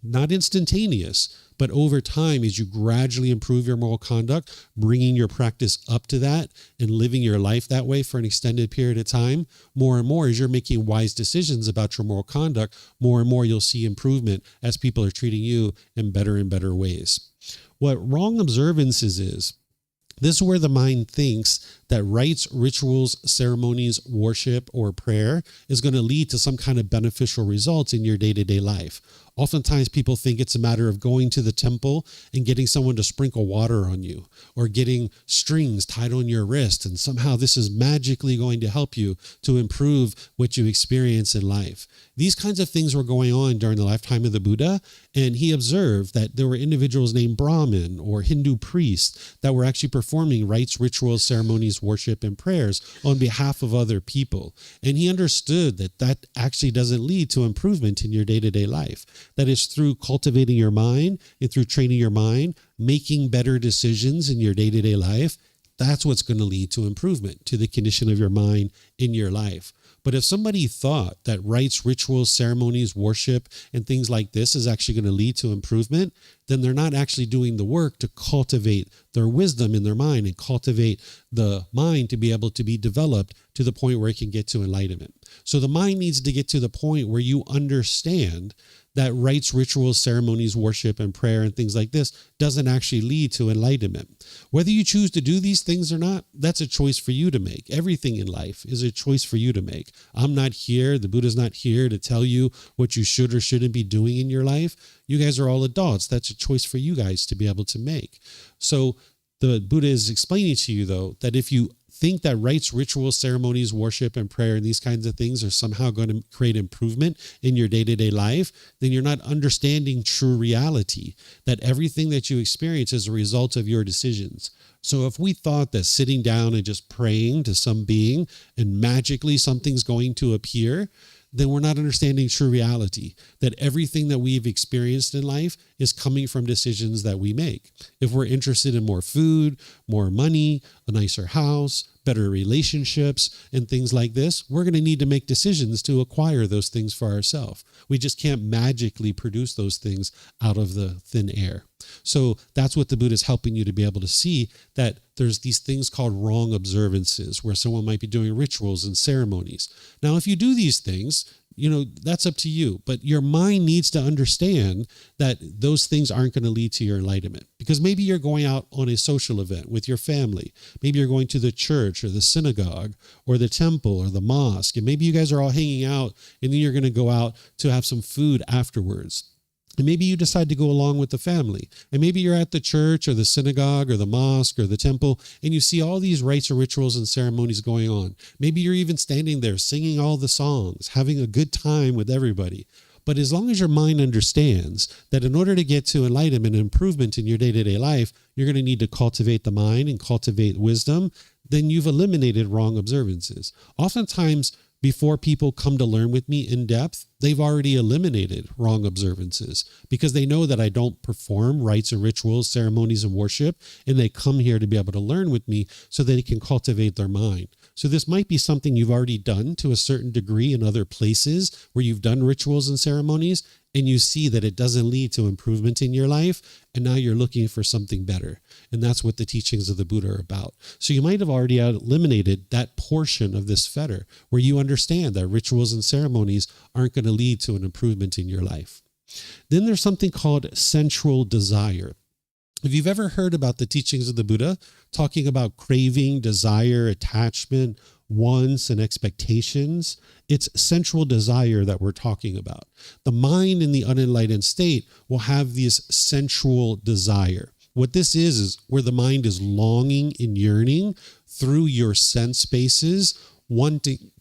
S1: Not instantaneous, but over time, as you gradually improve your moral conduct, bringing your practice up to that and living your life that way for an extended period of time, more and more as you're making wise decisions about your moral conduct, more and more you'll see improvement as people are treating you in better and better ways. What wrong observances is, this is where the mind thinks that rites, rituals, ceremonies, worship, or prayer is going to lead to some kind of beneficial results in your day-to-day life. Oftentimes people think it's a matter of going to the temple and getting someone to sprinkle water on you or getting strings tied on your wrist, and somehow this is magically going to help you to improve what you experience in life. These kinds of things were going on during the lifetime of the Buddha, and he observed that there were individuals named Brahmin or Hindu priests that were actually performing rites, rituals, ceremonies, worship, and prayers on behalf of other people. And he understood that that actually doesn't lead to improvement in your day-to-day life. That is through cultivating your mind and through training your mind, making better decisions in your day-to-day life. That's what's going to lead to improvement, to the condition of your mind in your life. But if somebody thought that rites, rituals, ceremonies, worship, and things like this is actually going to lead to improvement, then they're not actually doing the work to cultivate their wisdom in their mind and cultivate the mind to be able to be developed to the point where it can get to enlightenment. So the mind needs to get to the point where you understand that rites, rituals, ceremonies, worship, and prayer and things like this doesn't actually lead to enlightenment. Whether you choose to do these things or not, that's a choice for you to make. Everything in life is a choice for you to make. I'm not here, the Buddha's not here to tell you what you should or shouldn't be doing in your life. You guys are all adults. That's a choice for you guys to be able to make. So the Buddha is explaining to you, though, that if you think that rites, rituals, ceremonies, worship, and prayer and these kinds of things are somehow going to create improvement in your day-to-day life, then you're not understanding true reality, that everything that you experience is a result of your decisions. So if we thought that sitting down and just praying to some being and magically something's going to appear, then we're not understanding true reality, that everything that we've experienced in life is coming from decisions that we make. If we're interested in more food, more money, a nicer house, better relationships, and things like this, we're going to need to make decisions to acquire those things for ourselves. We just can't magically produce those things out of the thin air. So that's what the Buddha is helping you to be able to see, that there's these things called wrong observances, where someone might be doing rituals and ceremonies. Now, if you do these things, that's up to you. But your mind needs to understand that those things aren't going to lead to your enlightenment. Because maybe you're going out on a social event with your family. Maybe you're going to the church or the synagogue or the temple or the mosque. And maybe you guys are all hanging out, and then you're going to go out to have some food afterwards. And maybe you decide to go along with the family. And maybe you're at the church or the synagogue or the mosque or the temple, and you see all these rites or rituals and ceremonies going on. Maybe you're even standing there singing all the songs, having a good time with everybody. But as long as your mind understands that in order to get to enlightenment and improvement in your day-to-day life, you're going to need to cultivate the mind and cultivate wisdom, then you've eliminated wrong observances. Oftentimes, before people come to learn with me in depth, they've already eliminated wrong observances because they know that I don't perform rites and rituals, ceremonies and worship, and they come here to be able to learn with me so that they can cultivate their mind. So this might be something you've already done to a certain degree in other places where you've done rituals and ceremonies, and you see that it doesn't lead to improvement in your life, and now you're looking for something better. And that's what the teachings of the Buddha are about. So you might have already eliminated that portion of this fetter where you understand that rituals and ceremonies aren't going to lead to an improvement in your life. Then there's something called sensual desire. If you've ever heard about the teachings of the Buddha talking about craving, desire, attachment, wants, and expectations, it's sensual desire that we're talking about. The mind in the unenlightened state will have this sensual desire. What this is where the mind is longing and yearning through your sense spaces, wanting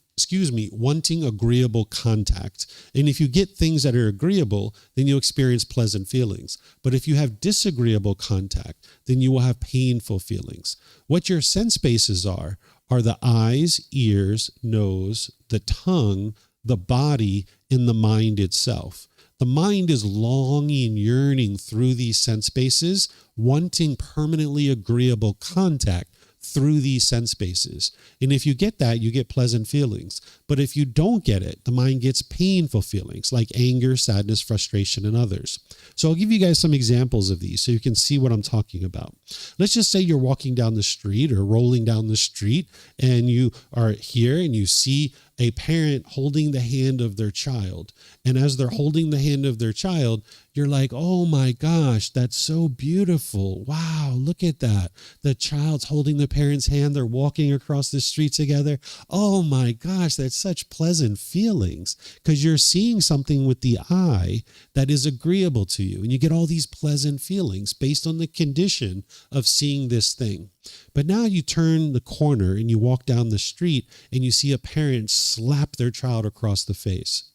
S1: agreeable contact. And if you get things that are agreeable, then you experience pleasant feelings. But if you have disagreeable contact, then you will have painful feelings. What your sense spaces are the eyes, ears, nose, the tongue, the body, and the mind itself. The mind is longing and yearning through these sense spaces, wanting permanently agreeable contact through these sense spaces. And if you get that, you get pleasant feelings. But if you don't get it, the mind gets painful feelings like anger, sadness, frustration, and others. So I'll give you guys some examples of these so you can see what I'm talking about. Let's just say you're walking down the street or rolling down the street, and you are here and you see a parent holding the hand of their child. And as they're holding the hand of their child, you're like, oh my gosh, that's so beautiful. Wow, look at that. The child's holding the parent's hand. They're walking across the street together. Oh my gosh, that's such pleasant feelings because you're seeing something with the eye that is agreeable to you. And you get all these pleasant feelings based on the condition of seeing this thing. But now you turn the corner and you walk down the street and you see a parent slap their child across the face.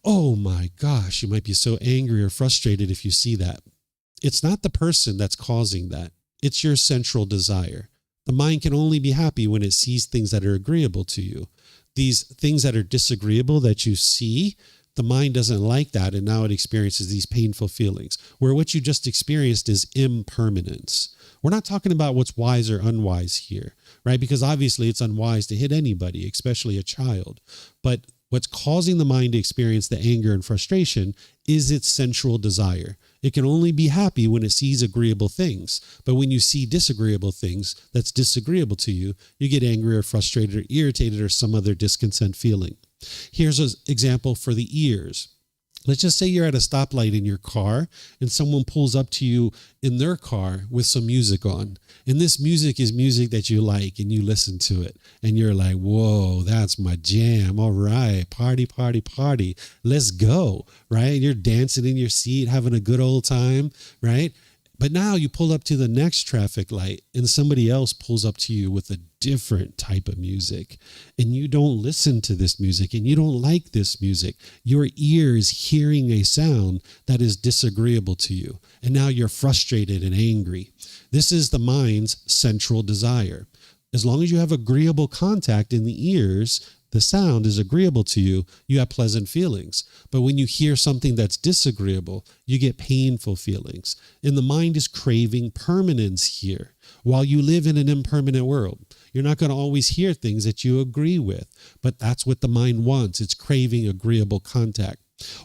S1: Oh my gosh, you might be so angry or frustrated if you see that. It's not the person that's causing that. It's your sensual desire. The mind can only be happy when it sees things that are agreeable to you. These things that are disagreeable that you see, the mind doesn't like that, and now it experiences these painful feelings, where what you just experienced is impermanence. We're not talking about what's wise or unwise here, right? Because obviously it's unwise to hit anybody, especially a child. But what's causing the mind to experience the anger and frustration is its sensual desire. It can only be happy when it sees agreeable things. But when you see disagreeable things that's disagreeable to you, you get angry or frustrated or irritated or some other discontent feeling. Here's an example for the ears. Let's just say you're at a stoplight in your car and someone pulls up to you in their car with some music on. And this music is music that you like and you listen to it. And you're like, whoa, that's my jam. All right, party, party, party. Let's go, right? And you're dancing in your seat, having a good old time, right? But now you pull up to the next traffic light and somebody else pulls up to you with a different type of music. And you don't listen to this music and you don't like this music. Your ear is hearing a sound that is disagreeable to you. And now you're frustrated and angry. This is the mind's sensual desire. As long as you have agreeable contact in the ears, the sound is agreeable to you, you have pleasant feelings. But when you hear something that's disagreeable, you get painful feelings. And the mind is craving permanence here. While you live in an impermanent world, you're not going to always hear things that you agree with, but that's what the mind wants. It's craving agreeable contact.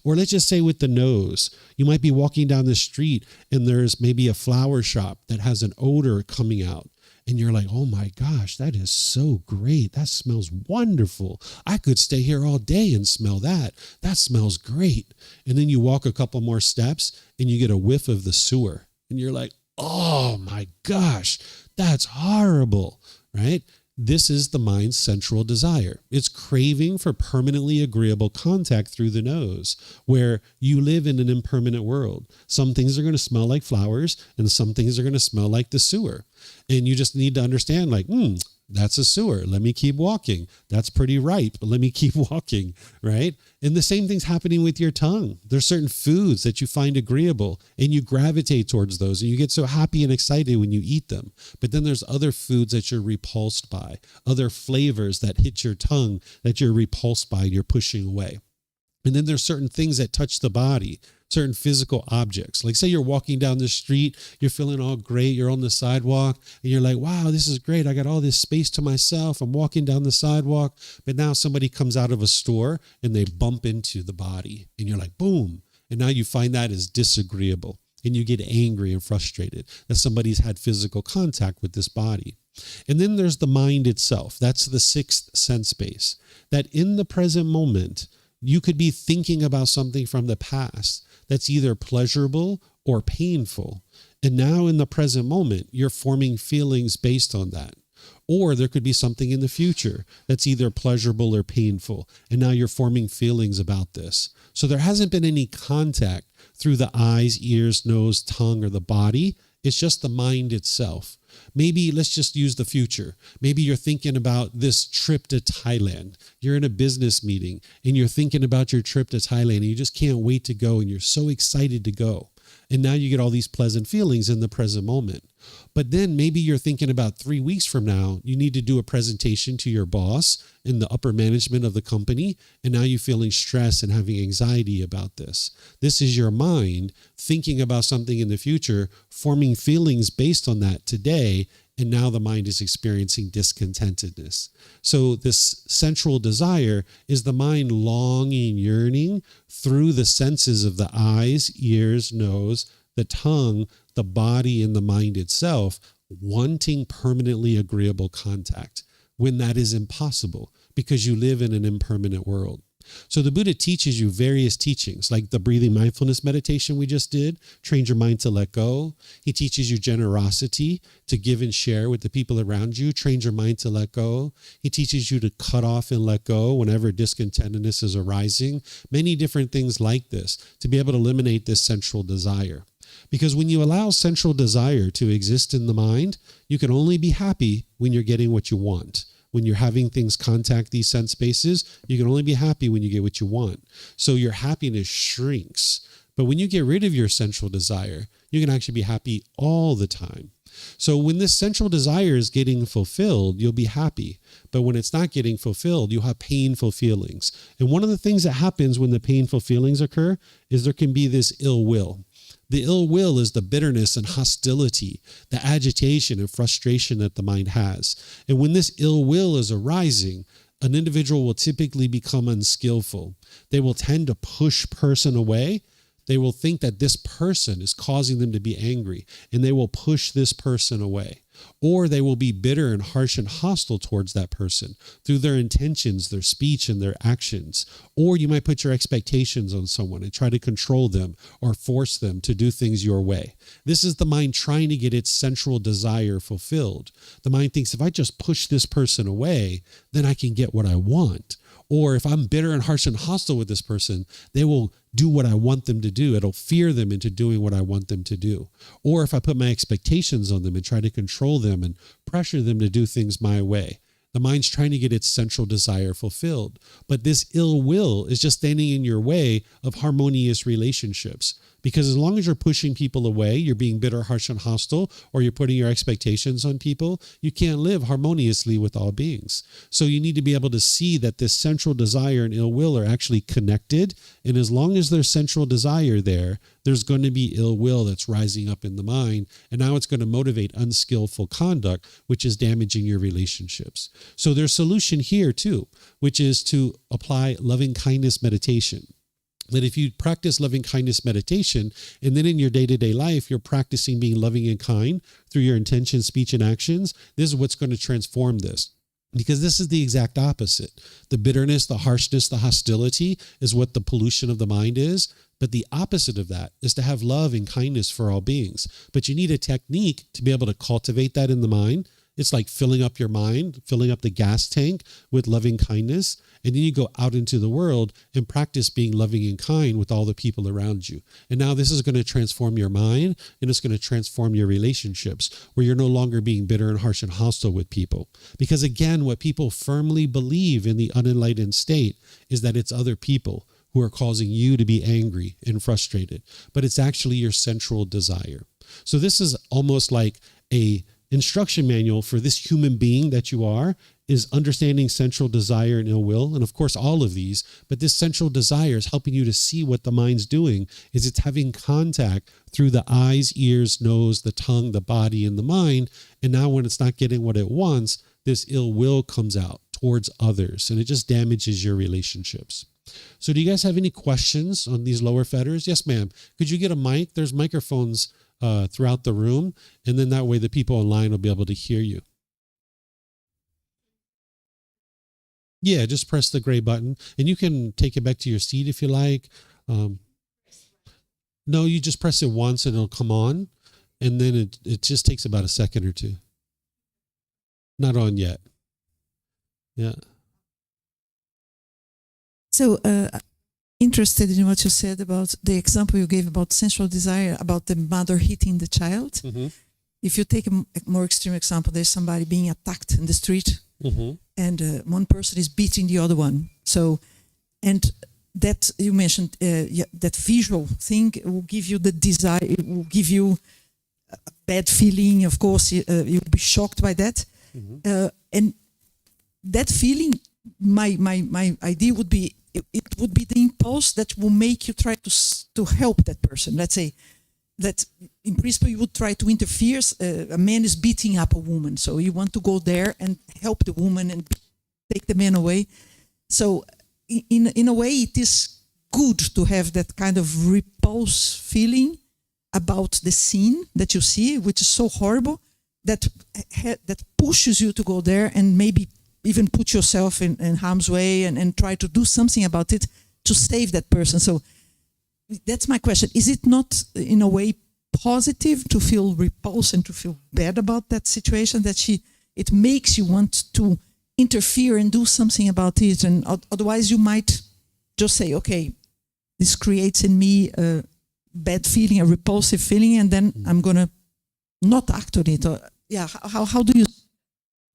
S1: Or let's just say with the nose, you might be walking down the street and there's maybe a flower shop that has an odor coming out. And you're like, oh my gosh, that is so great. That smells wonderful. I could stay here all day and smell that. That smells great. And then you walk a couple more steps and you get a whiff of the sewer. And you're like, oh my gosh, that's horrible, right? This is the mind's central desire. It's craving for permanently agreeable contact through the nose, where you live in an impermanent world. Some things are going to smell like flowers and some things are going to smell like the sewer. And you just need to understand, like, that's a sewer. Let me keep walking. That's pretty ripe. Let me keep walking, right? And the same thing's happening with your tongue. There's certain foods that you find agreeable and you gravitate towards those and you get so happy and excited when you eat them. But then there's other foods that you're repulsed by, other flavors that hit your tongue that you're repulsed by and you're pushing away. And then there's certain things that touch the body, certain physical objects. Like say you're walking down the street, you're feeling all great, you're on the sidewalk, and you're like, wow, this is great. I got all this space to myself. I'm walking down the sidewalk. But now somebody comes out of a store and they bump into the body. And you're like, boom. And now you find that as disagreeable. And you get angry and frustrated that somebody's had physical contact with this body. And then there's the mind itself. That's the sixth sense base. That in the present moment, you could be thinking about something from the past that's either pleasurable or painful. And now in the present moment, you're forming feelings based on that. Or there could be something in the future that's either pleasurable or painful. And now you're forming feelings about this. So there hasn't been any contact through the eyes, ears, nose, tongue, or the body. It's just the mind itself. Maybe let's just use the future. Maybe you're thinking about this trip to Thailand. You're in a business meeting and you're thinking about your trip to Thailand and you just can't wait to go and you're so excited to go. And now you get all these pleasant feelings in the present moment. But then maybe you're thinking about 3 weeks from now, you need to do a presentation to your boss in the upper management of the company. And now you're feeling stress and having anxiety about this. This is your mind thinking about something in the future, forming feelings based on that today. And now the mind is experiencing discontentedness. So this central desire is the mind longing, yearning through the senses of the eyes, ears, nose, the tongue, the body, and the mind itself, wanting permanently agreeable contact when that is impossible because you live in an impermanent world. So the Buddha teaches you various teachings, like the breathing mindfulness meditation we just did, train your mind to let go. He teaches you generosity, to give and share with the people around you, train your mind to let go. He teaches you to cut off and let go whenever discontentedness is arising. Many different things like this to be able to eliminate this central desire. Because when you allow central desire to exist in the mind, you can only be happy when you're getting what you want. When you're having things contact these sense spaces, you can only be happy when you get what you want. So your happiness shrinks. But when you get rid of your central desire, you can actually be happy all the time. So when this central desire is getting fulfilled, you'll be happy. But when it's not getting fulfilled, you'll have painful feelings. And one of the things that happens when the painful feelings occur is there can be this ill will. The ill will is the bitterness and hostility, the agitation and frustration that the mind has. And when this ill will is arising, an individual will typically become unskillful. They will tend to push person away. They will think that this person is causing them to be angry, and they will push this person away. Or they will be bitter and harsh and hostile towards that person through their intentions, their speech, and their actions. Or you might put your expectations on someone and try to control them or force them to do things your way. This is the mind trying to get its central desire fulfilled. The mind thinks, if I just push this person away, then I can get what I want. Or if I'm bitter and harsh and hostile with this person, they will do what I want them to do. It'll fear them into doing what I want them to do. Or if I put my expectations on them and try to control them and pressure them to do things my way, The mind's trying to get its central desire fulfilled. But this ill will is just standing in your way of harmonious relationships. Because as long as you're pushing people away, you're being bitter, harsh, and hostile, or you're putting your expectations on people, you can't live harmoniously with all beings. So you need to be able to see that this central desire and ill will are actually connected. And as long as there's central desire there, there's going to be ill will that's rising up in the mind. And now it's going to motivate unskillful conduct, which is damaging your relationships. So there's a solution here too, which is to apply loving kindness meditation. That if you practice loving kindness meditation, and then in your day-to-day life, you're practicing being loving and kind through your intention, speech, and actions, this is what's going to transform this. Because this is the exact opposite. The bitterness, the harshness, the hostility is what the pollution of the mind is. But the opposite of that is to have love and kindness for all beings. But you need a technique to be able to cultivate that in the mind. It's like filling up your mind, filling up the gas tank with loving kindness. And then you go out into the world and practice being loving and kind with all the people around you. And now this is going to transform your mind, and it's going to transform your relationships, where you're no longer being bitter and harsh and hostile with people. Because again, what people firmly believe in the unenlightened state is that it's other people who are causing you to be angry and frustrated. But it's actually your central desire. So this is almost like a instruction manual for this human being that you are, is understanding central desire and ill will. And of course, all of these, but this central desire is helping you to see what the mind's doing, is it's having contact through the eyes, ears, nose, the tongue, the body, and the mind. And now when it's not getting what it wants, this ill will comes out towards others, and it just damages your relationships. So do you guys have any questions on these lower fetters? Yes, ma'am. Could you get a mic? There's microphones throughout the room, and then that way the people online will be able to hear you. Yeah, just press the gray button, and you can take it back to your seat if you like. No, you just press it once and it'll come on, and then it just takes about a second or two. Not on yet. Yeah.
S2: So interested in what you said about the example you gave about sensual desire, about the mother hitting the child.
S1: Mm-hmm.
S2: If you take a more extreme example, there's somebody being attacked in the street,
S1: mm-hmm.
S2: and one person is beating the other one. So, and that you mentioned, that visual thing will give you the desire, it will give you a bad feeling. Of course, you'll be shocked by that.
S1: Mm-hmm.
S2: And that feeling, my idea would be, it would be the impulse that will make you try to help that person. Let's say that in principle you would try to interfere. A man is beating up a woman, so you want to go there and help the woman and take the man away. So in a way, it is good to have that kind of repulse feeling about the scene that you see, which is so horrible, that pushes you to go there and maybe even put yourself in harm's way and try to do something about it to save that person. So that's my question. Is it not, in a way, positive to feel repulsed and to feel bad about that situation, that it makes you want to interfere and do something about it? And otherwise you might just say, okay, this creates in me a bad feeling, a repulsive feeling, and then I'm going to not act on it. Or, yeah, how do you...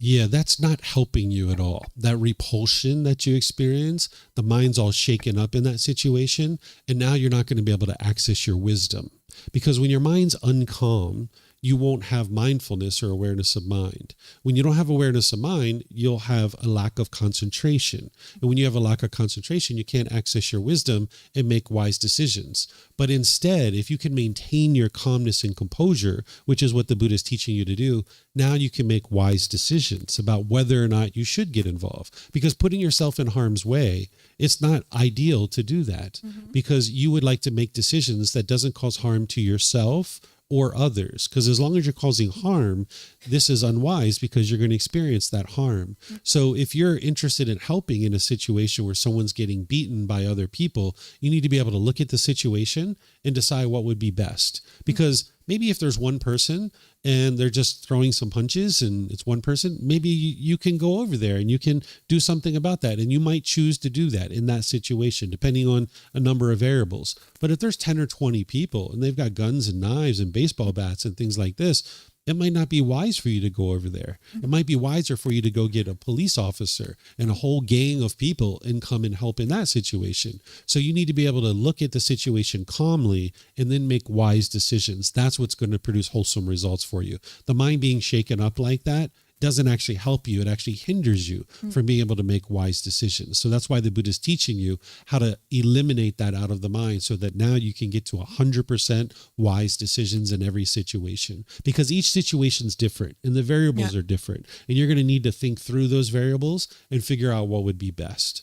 S1: Yeah, that's not helping you at all. That repulsion that you experience, the mind's all shaken up in that situation, and now you're not going to be able to access your wisdom. Because when your mind's uncalm, you won't have mindfulness or awareness of mind. When you don't have awareness of mind, you'll have a lack of concentration. And when you have a lack of concentration, you can't access your wisdom and make wise decisions. But instead, if you can maintain your calmness and composure, which is what the Buddha is teaching you to do, now you can make wise decisions about whether or not you should get involved. Because putting yourself in harm's way, it's not ideal to do that, because you would like to make decisions that doesn't cause harm to yourself or others. Because as long as you're causing harm, this is unwise, because you're going to experience that harm. So if you're interested in helping in a situation where someone's getting beaten by other people, you need to be able to look at the situation and decide what would be best. Because maybe if there's one person and they're just throwing some punches and it's one person, maybe you can go over there and you can do something about that. And you might choose to do that in that situation, depending on a number of variables. But if there's 10 or 20 people and they've got guns and knives and baseball bats and things like this, it might not be wise for you to go over there. It might be wiser for you to go get a police officer and a whole gang of people and come and help in that situation. So you need to be able to look at the situation calmly and then make wise decisions. That's what's going to produce wholesome results for you. The mind being shaken up like that doesn't actually help you. It actually hinders you from being able to make wise decisions. So that's why the Buddha is teaching you how to eliminate that out of the mind so that now you can get to 100% wise decisions in every situation, because each situation is different and the variables are different. And you're going to need to think through those variables and figure out what would be best.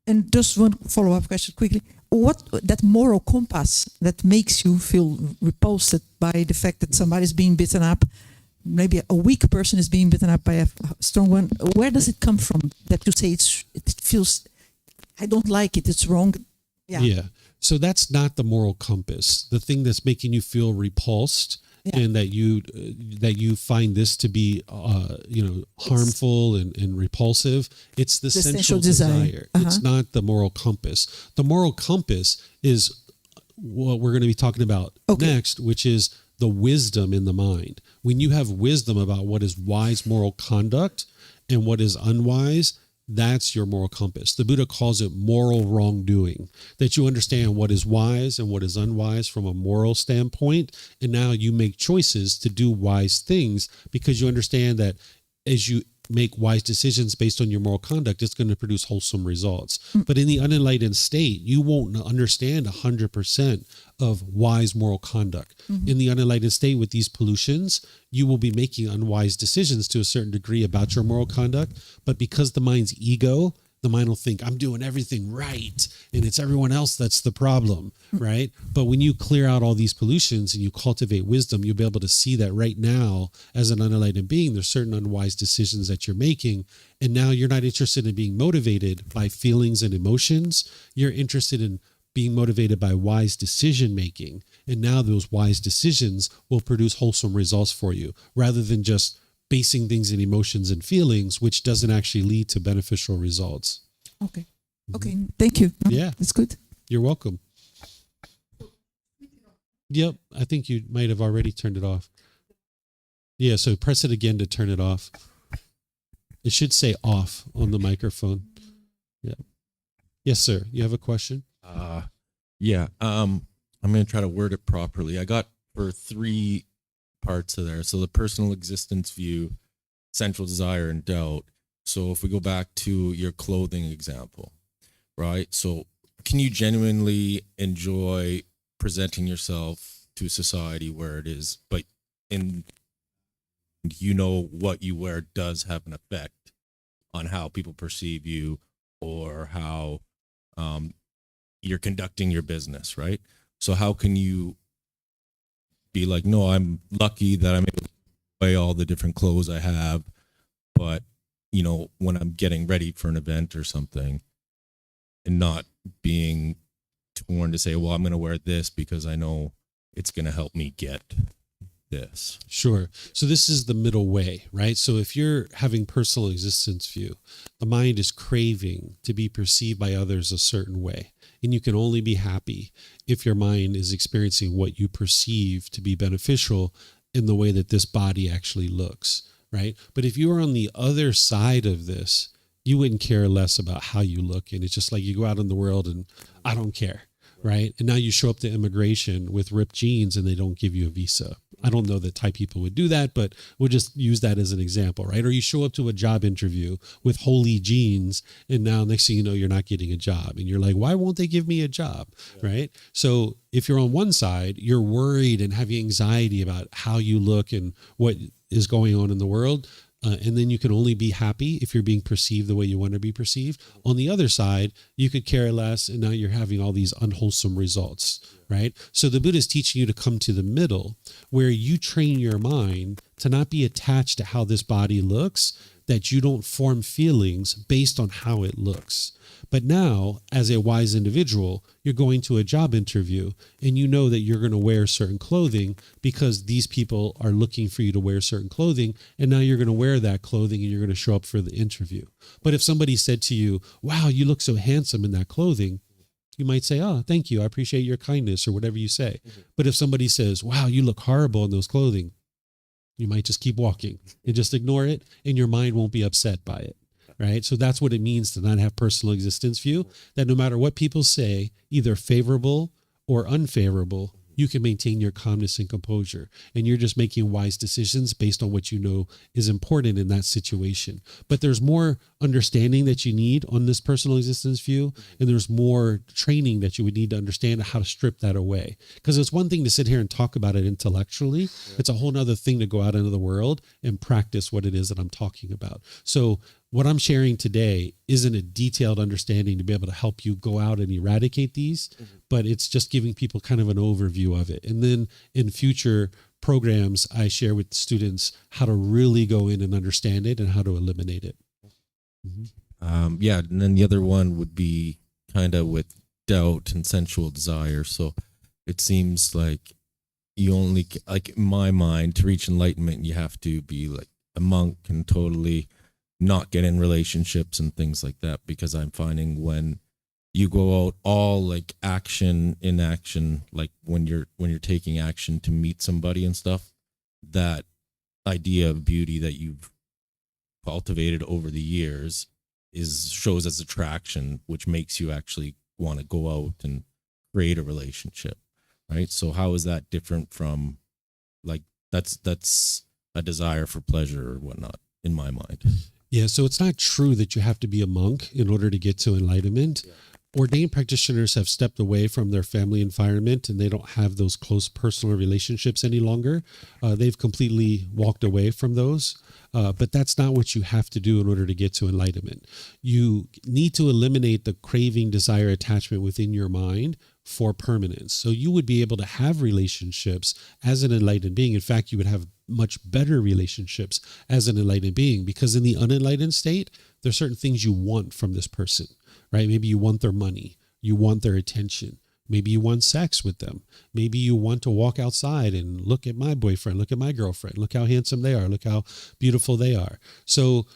S2: And just one follow-up question quickly. What that moral compass that makes you feel repulsed by the fact that somebody's being beaten up, maybe a weak person is being beaten up by a strong one. Where does it come from that you say it feels, I don't like it, it's wrong?
S1: Yeah. So that's not the moral compass. The thing that's making you feel repulsed and that you find this to be, harmful and repulsive. It's the sensual desire. It's not the moral compass. The moral compass is what we're going to be talking about next, which is the wisdom in the mind. When you have wisdom about what is wise moral conduct and what is unwise, that's your moral compass. The Buddha calls it moral wrongdoing, that you understand what is wise and what is unwise from a moral standpoint. And now you make choices to do wise things because you understand that as you make wise decisions based on your moral conduct, it's going to produce wholesome results. But in the unenlightened state, you won't understand 100% of wise moral conduct. In the unenlightened state with these pollutions, you will be making unwise decisions to a certain degree about your moral conduct. But because the mind's ego, the mind will think, I'm doing everything right, and it's everyone else that's the problem, right? But when you clear out all these pollutions and you cultivate wisdom, you'll be able to see that right now, as an unenlightened being, there's certain unwise decisions that you're making, and now you're not interested in being motivated by feelings and emotions. You're interested in being motivated by wise decision making, and now those wise decisions will produce wholesome results for you, rather than just basing things in emotions and feelings, which doesn't actually lead to beneficial results.
S2: Okay. Thank you.
S1: Yeah.
S2: That's good.
S1: You're welcome. Yep. I think you might have already turned it off. Yeah. So press it again to turn it off. It should say off on the microphone. Yeah. Yes, sir. You have a question?
S3: Yeah. I'm going to try to word it properly. I got for 3 parts of there. So the personal existence view, central desire, and doubt. So if we go back to your clothing example, right? So can you genuinely enjoy presenting yourself to society where it is, but what you wear does have an effect on how people perceive you or how you're conducting your business, right? So how can you be like, no, I'm lucky that I'm able to wear all the different clothes I have, but when I'm getting ready for an event or something, and not being torn to say, well, I'm going to wear this because I know it's going to help me get this.
S1: Sure. So this is the middle way, right? So if you're having personal existence view, the mind is craving to be perceived by others a certain way. And you can only be happy if your mind is experiencing what you perceive to be beneficial in the way that this body actually looks, right? But if you are on the other side of this, you wouldn't care less about how you look. And it's just like you go out in the world and I don't care, right? And now you show up to immigration with ripped jeans and they don't give you a visa. I don't know that Thai people would do that, but we'll just use that as an example, right? Or you show up to a job interview with holy jeans and now next thing you know, you're not getting a job. And you're like, why won't they give me a job, right? So if you're on one side, you're worried and having anxiety about how you look and what is going on in the world. And then you can only be happy if you're being perceived the way you want to be perceived. On the other side, you could care less, and now you're having all these unwholesome results, right? So the Buddha is teaching you to come to the middle, where you train your mind to not be attached to how this body looks, that you don't form feelings based on how it looks. But now, as a wise individual, you're going to a job interview and you know that you're going to wear certain clothing because these people are looking for you to wear certain clothing. And now you're going to wear that clothing and you're going to show up for the interview. But if somebody said to you, wow, you look so handsome in that clothing, you might say, oh, thank you. I appreciate your kindness or whatever you say. But if somebody says, wow, you look horrible in those clothing, You might just keep walking and just ignore it, and your mind won't be upset by it. Right. So that's what it means to not have personal existence view, that no matter what people say, either favorable or unfavorable, you can maintain your calmness and composure. And you're just making wise decisions based on what you know is important in that situation. But there's more understanding that you need on this personal existence view. And there's more training that you would need to understand how to strip that away. Because it's one thing to sit here and talk about it intellectually. It's a whole nother thing to go out into the world and practice what it is that I'm talking about. So what I'm sharing today isn't a detailed understanding to be able to help you go out and eradicate these, but it's just giving people kind of an overview of it. And then in future programs, I share with students how to really go in and understand it and how to eliminate it.
S3: Yeah. And then the other one would be kind of with doubt and sensual desire. So it seems like you only, like in my mind, to reach enlightenment, you have to be like a monk and totally not get in relationships and things like that, because I'm finding when you go out all like action, inaction, like when you're taking action to meet somebody and stuff, that idea of beauty that you've cultivated over the years shows as attraction, which makes you actually want to go out and create a relationship, right? So how is that different from like that's a desire for pleasure or whatnot in my mind?
S1: Yeah, so it's not true that you have to be a monk in order to get to enlightenment. Ordained practitioners have stepped away from their family environment and they don't have those close personal relationships any longer. They've completely walked away from those. But that's not what you have to do in order to get to enlightenment. You need to eliminate the craving, desire, attachment within your mind for permanence. So you would be able to have relationships as an enlightened being. In fact, you would have much better relationships as an enlightened being, because in the unenlightened state, there's certain things you want from this person, right? Maybe you want their money, you want their attention. Maybe you want sex with them. Maybe you want to walk outside and look at my boyfriend, look at my girlfriend, look how handsome they are, look how beautiful they are. So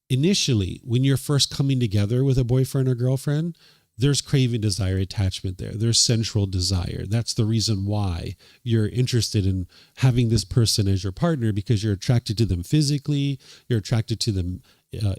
S1: initially, when you're first coming together with a boyfriend or girlfriend, there's craving, desire, attachment there. There's sensual desire. That's the reason why you're interested in having this person as your partner, because you're attracted to them physically, you're attracted to them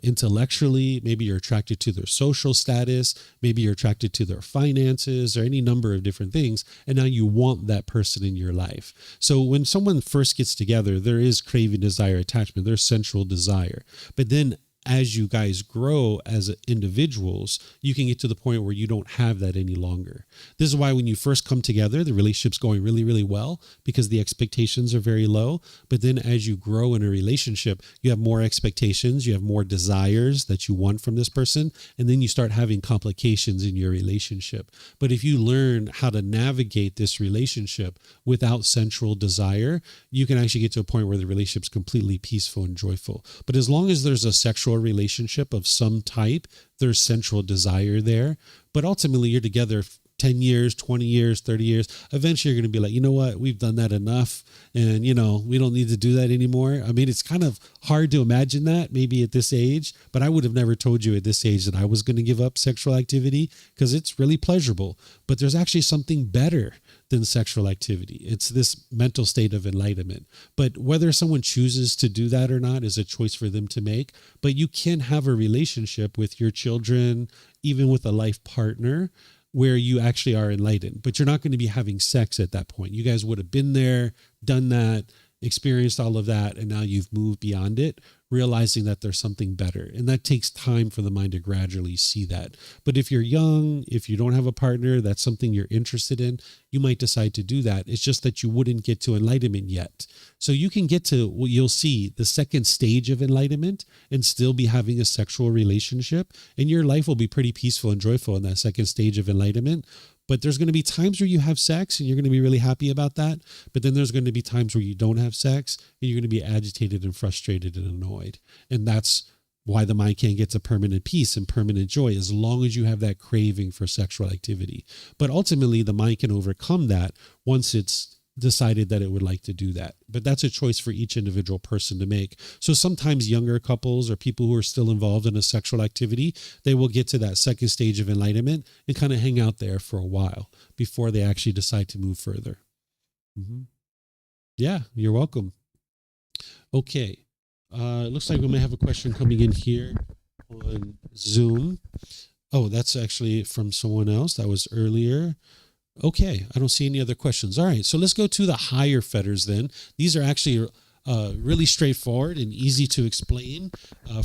S1: intellectually, maybe you're attracted to their social status, maybe you're attracted to their finances or any number of different things. And now you want that person in your life. So when someone first gets together, there is craving, desire, attachment, there's sensual desire. But then as you guys grow as individuals, you can get to the point where you don't have that any longer. This is why when you first come together, the relationship's going really, really well because the expectations are very low. But then as you grow in a relationship, you have more expectations, you have more desires that you want from this person, and then you start having complications in your relationship. But if you learn how to navigate this relationship without sensual desire, you can actually get to a point where the relationship's completely peaceful and joyful. But as long as there's a sexual relationship of some type, there's sensual desire there. But ultimately, you're together 10 years, 20 years, 30 years. Eventually, you're going to be like, you know what? We've done that enough. And, you know, we don't need to do that anymore. I mean, it's kind of hard to imagine that maybe at this age, but I would have never told you at this age that I was going to give up sexual activity because it's really pleasurable. But there's actually something better than sexual activity. It's this mental state of enlightenment. But whether someone chooses to do that or not is a choice for them to make. But you can have a relationship with your children, even with a life partner, where you actually are enlightened, but you're not going to be having sex at that point. You guys would have been there, done that, experienced all of that, and now you've moved beyond it, realizing that there's something better. And that takes time for the mind to gradually see that. But if you're young, if you don't have a partner, that's something you're interested in, you might decide to do that. It's just that you wouldn't get to enlightenment yet. So you can get to what you'll see, the second stage of enlightenment, and still be having a sexual relationship. And your life will be pretty peaceful and joyful in that second stage of enlightenment. But there's going to be times where you have sex and you're going to be really happy about that. But then there's going to be times where you don't have sex and you're going to be agitated and frustrated and annoyed. And that's why the mind can't get to permanent peace and permanent joy as long as you have that craving for sexual activity. But ultimately, the mind can overcome that once it's decided that it would like to do that. But that's a choice for each individual person to make. So sometimes younger couples or people who are still involved in a sexual activity, they will get to that second stage of enlightenment and kind of hang out there for a while before they actually decide to move further. Yeah, you're welcome. Okay. It looks like we may have a question coming in here on Zoom. Oh, that's actually from someone else. That was earlier. Okay, I don't see any other questions. All right, so let's go to the higher fetters then. These are actually really straightforward and easy to explain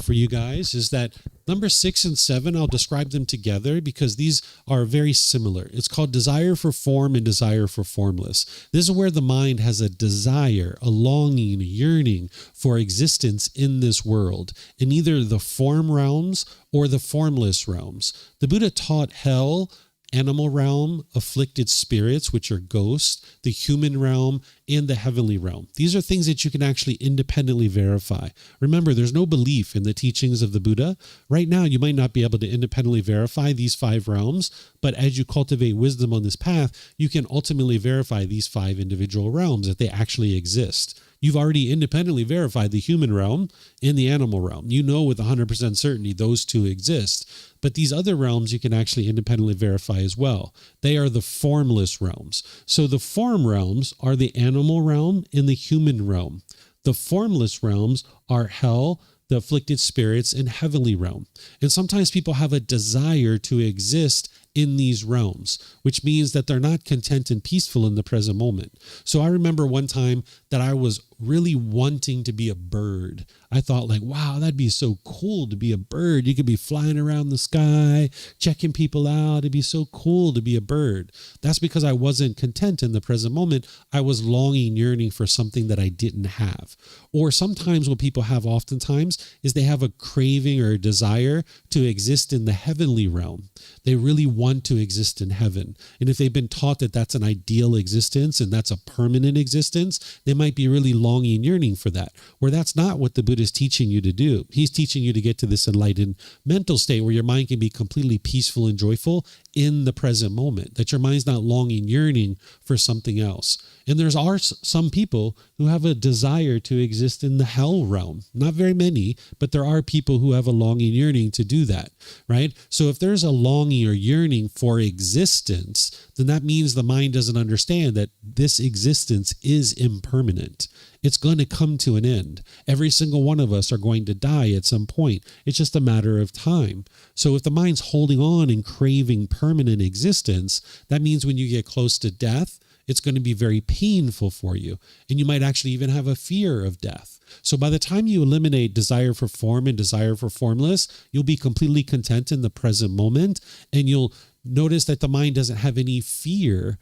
S1: for you guys. Is that number 6 and 7, I'll describe them together because these are very similar. It's called desire for form and desire for formless. This is where the mind has a desire, a longing, a yearning for existence in this world, in either the form realms or the formless realms. The Buddha taught hell, animal realm, afflicted spirits, which are ghosts, the human realm, and the heavenly realm. These are things that you can actually independently verify. Remember, there's no belief in the teachings of the Buddha. Right now, you might not be able to independently verify these 5 realms, but as you cultivate wisdom on this path, you can ultimately verify these 5 individual realms, that they actually exist. You've already independently verified the human realm and the animal realm. You know with 100% certainty those 2 exist. But these other realms you can actually independently verify as well. They are the formless realms. So the form realms are the animal realm and the human realm. The formless realms are hell, the afflicted spirits, and heavenly realm. And sometimes people have a desire to exist in these realms, which means that they're not content and peaceful in the present moment. So I remember one time that I was really wanting to be a bird. I thought like, wow, that'd be so cool to be a bird. You could be flying around the sky, checking people out. It'd be so cool to be a bird. That's because I wasn't content in the present moment. I was longing, yearning for something that I didn't have. Or sometimes what people have oftentimes is they have a craving or a desire to exist in the heavenly realm. They really want to exist in heaven. And if they've been taught that that's an ideal existence and that's a permanent existence, they might be really longing, yearning for that, where that's not what the Buddha is teaching you to do. He's teaching you to get to this enlightened mental state where your mind can be completely peaceful and joyful in the present moment, that your mind's not longing, yearning for something else. And there are some people who have a desire to exist in the hell realm. Not very many, but there are people who have a longing, yearning to do that, right? So if there's a longing or yearning for existence, then that means the mind doesn't understand that this existence is impermanent. It's going to come to an end. Every single one of us are going to die at some point. It's just a matter of time. So if the mind's holding on and craving permanent existence, that means when you get close to death, it's going to be very painful for you. And you might actually even have a fear of death. So by the time you eliminate desire for form and desire for formless, you'll be completely content in the present moment. And you'll notice that the mind doesn't have any fear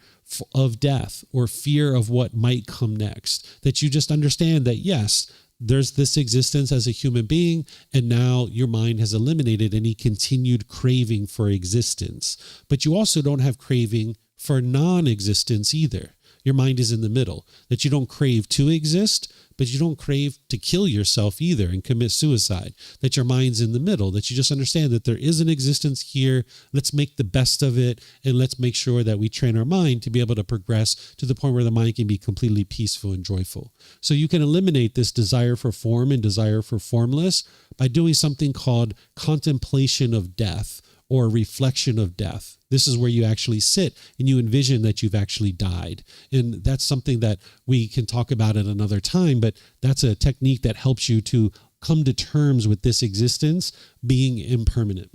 S1: of death or fear of what might come next. That you just understand that, yes, there's this existence as a human being, and now your mind has eliminated any continued craving for existence. But you also don't have craving for non-existence either. Your mind is in the middle, that you don't crave to exist, but you don't crave to kill yourself either and commit suicide, that your mind's in the middle, that you just understand that there is an existence here. Let's make the best of it, and let's make sure that we train our mind to be able to progress to the point where the mind can be completely peaceful and joyful. So you can eliminate this desire for form and desire for formless by doing something called contemplation of death, or reflection of death. This is where you actually sit and you envision that you've actually died. And that's something that we can talk about at another time, but that's a technique that helps you to come to terms with this existence being impermanent.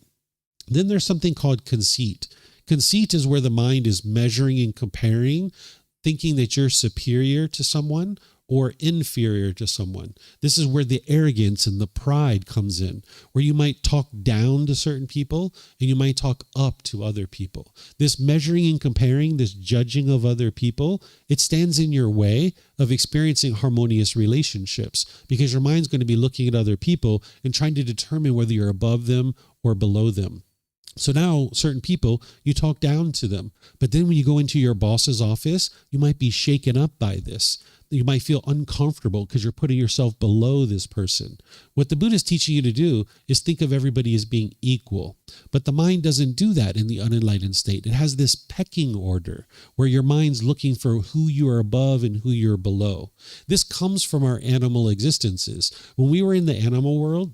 S1: Then there's something called conceit. Conceit is where the mind is measuring and comparing, thinking that you're superior to someone or inferior to someone. This is where the arrogance and the pride comes in, where you might talk down to certain people and you might talk up to other people. This measuring and comparing, this judging of other people, it stands in your way of experiencing harmonious relationships, because your mind's going to be looking at other people and trying to determine whether you're above them or below them. So now certain people, you talk down to them, but then when you go into your boss's office, you might be shaken up by this. You might feel uncomfortable because you're putting yourself below this person. What the Buddha is teaching you to do is think of everybody as being equal. But the mind doesn't do that in the unenlightened state. It has this pecking order where your mind's looking for who you are above and who you're below. This comes from our animal existences. When we were in the animal world,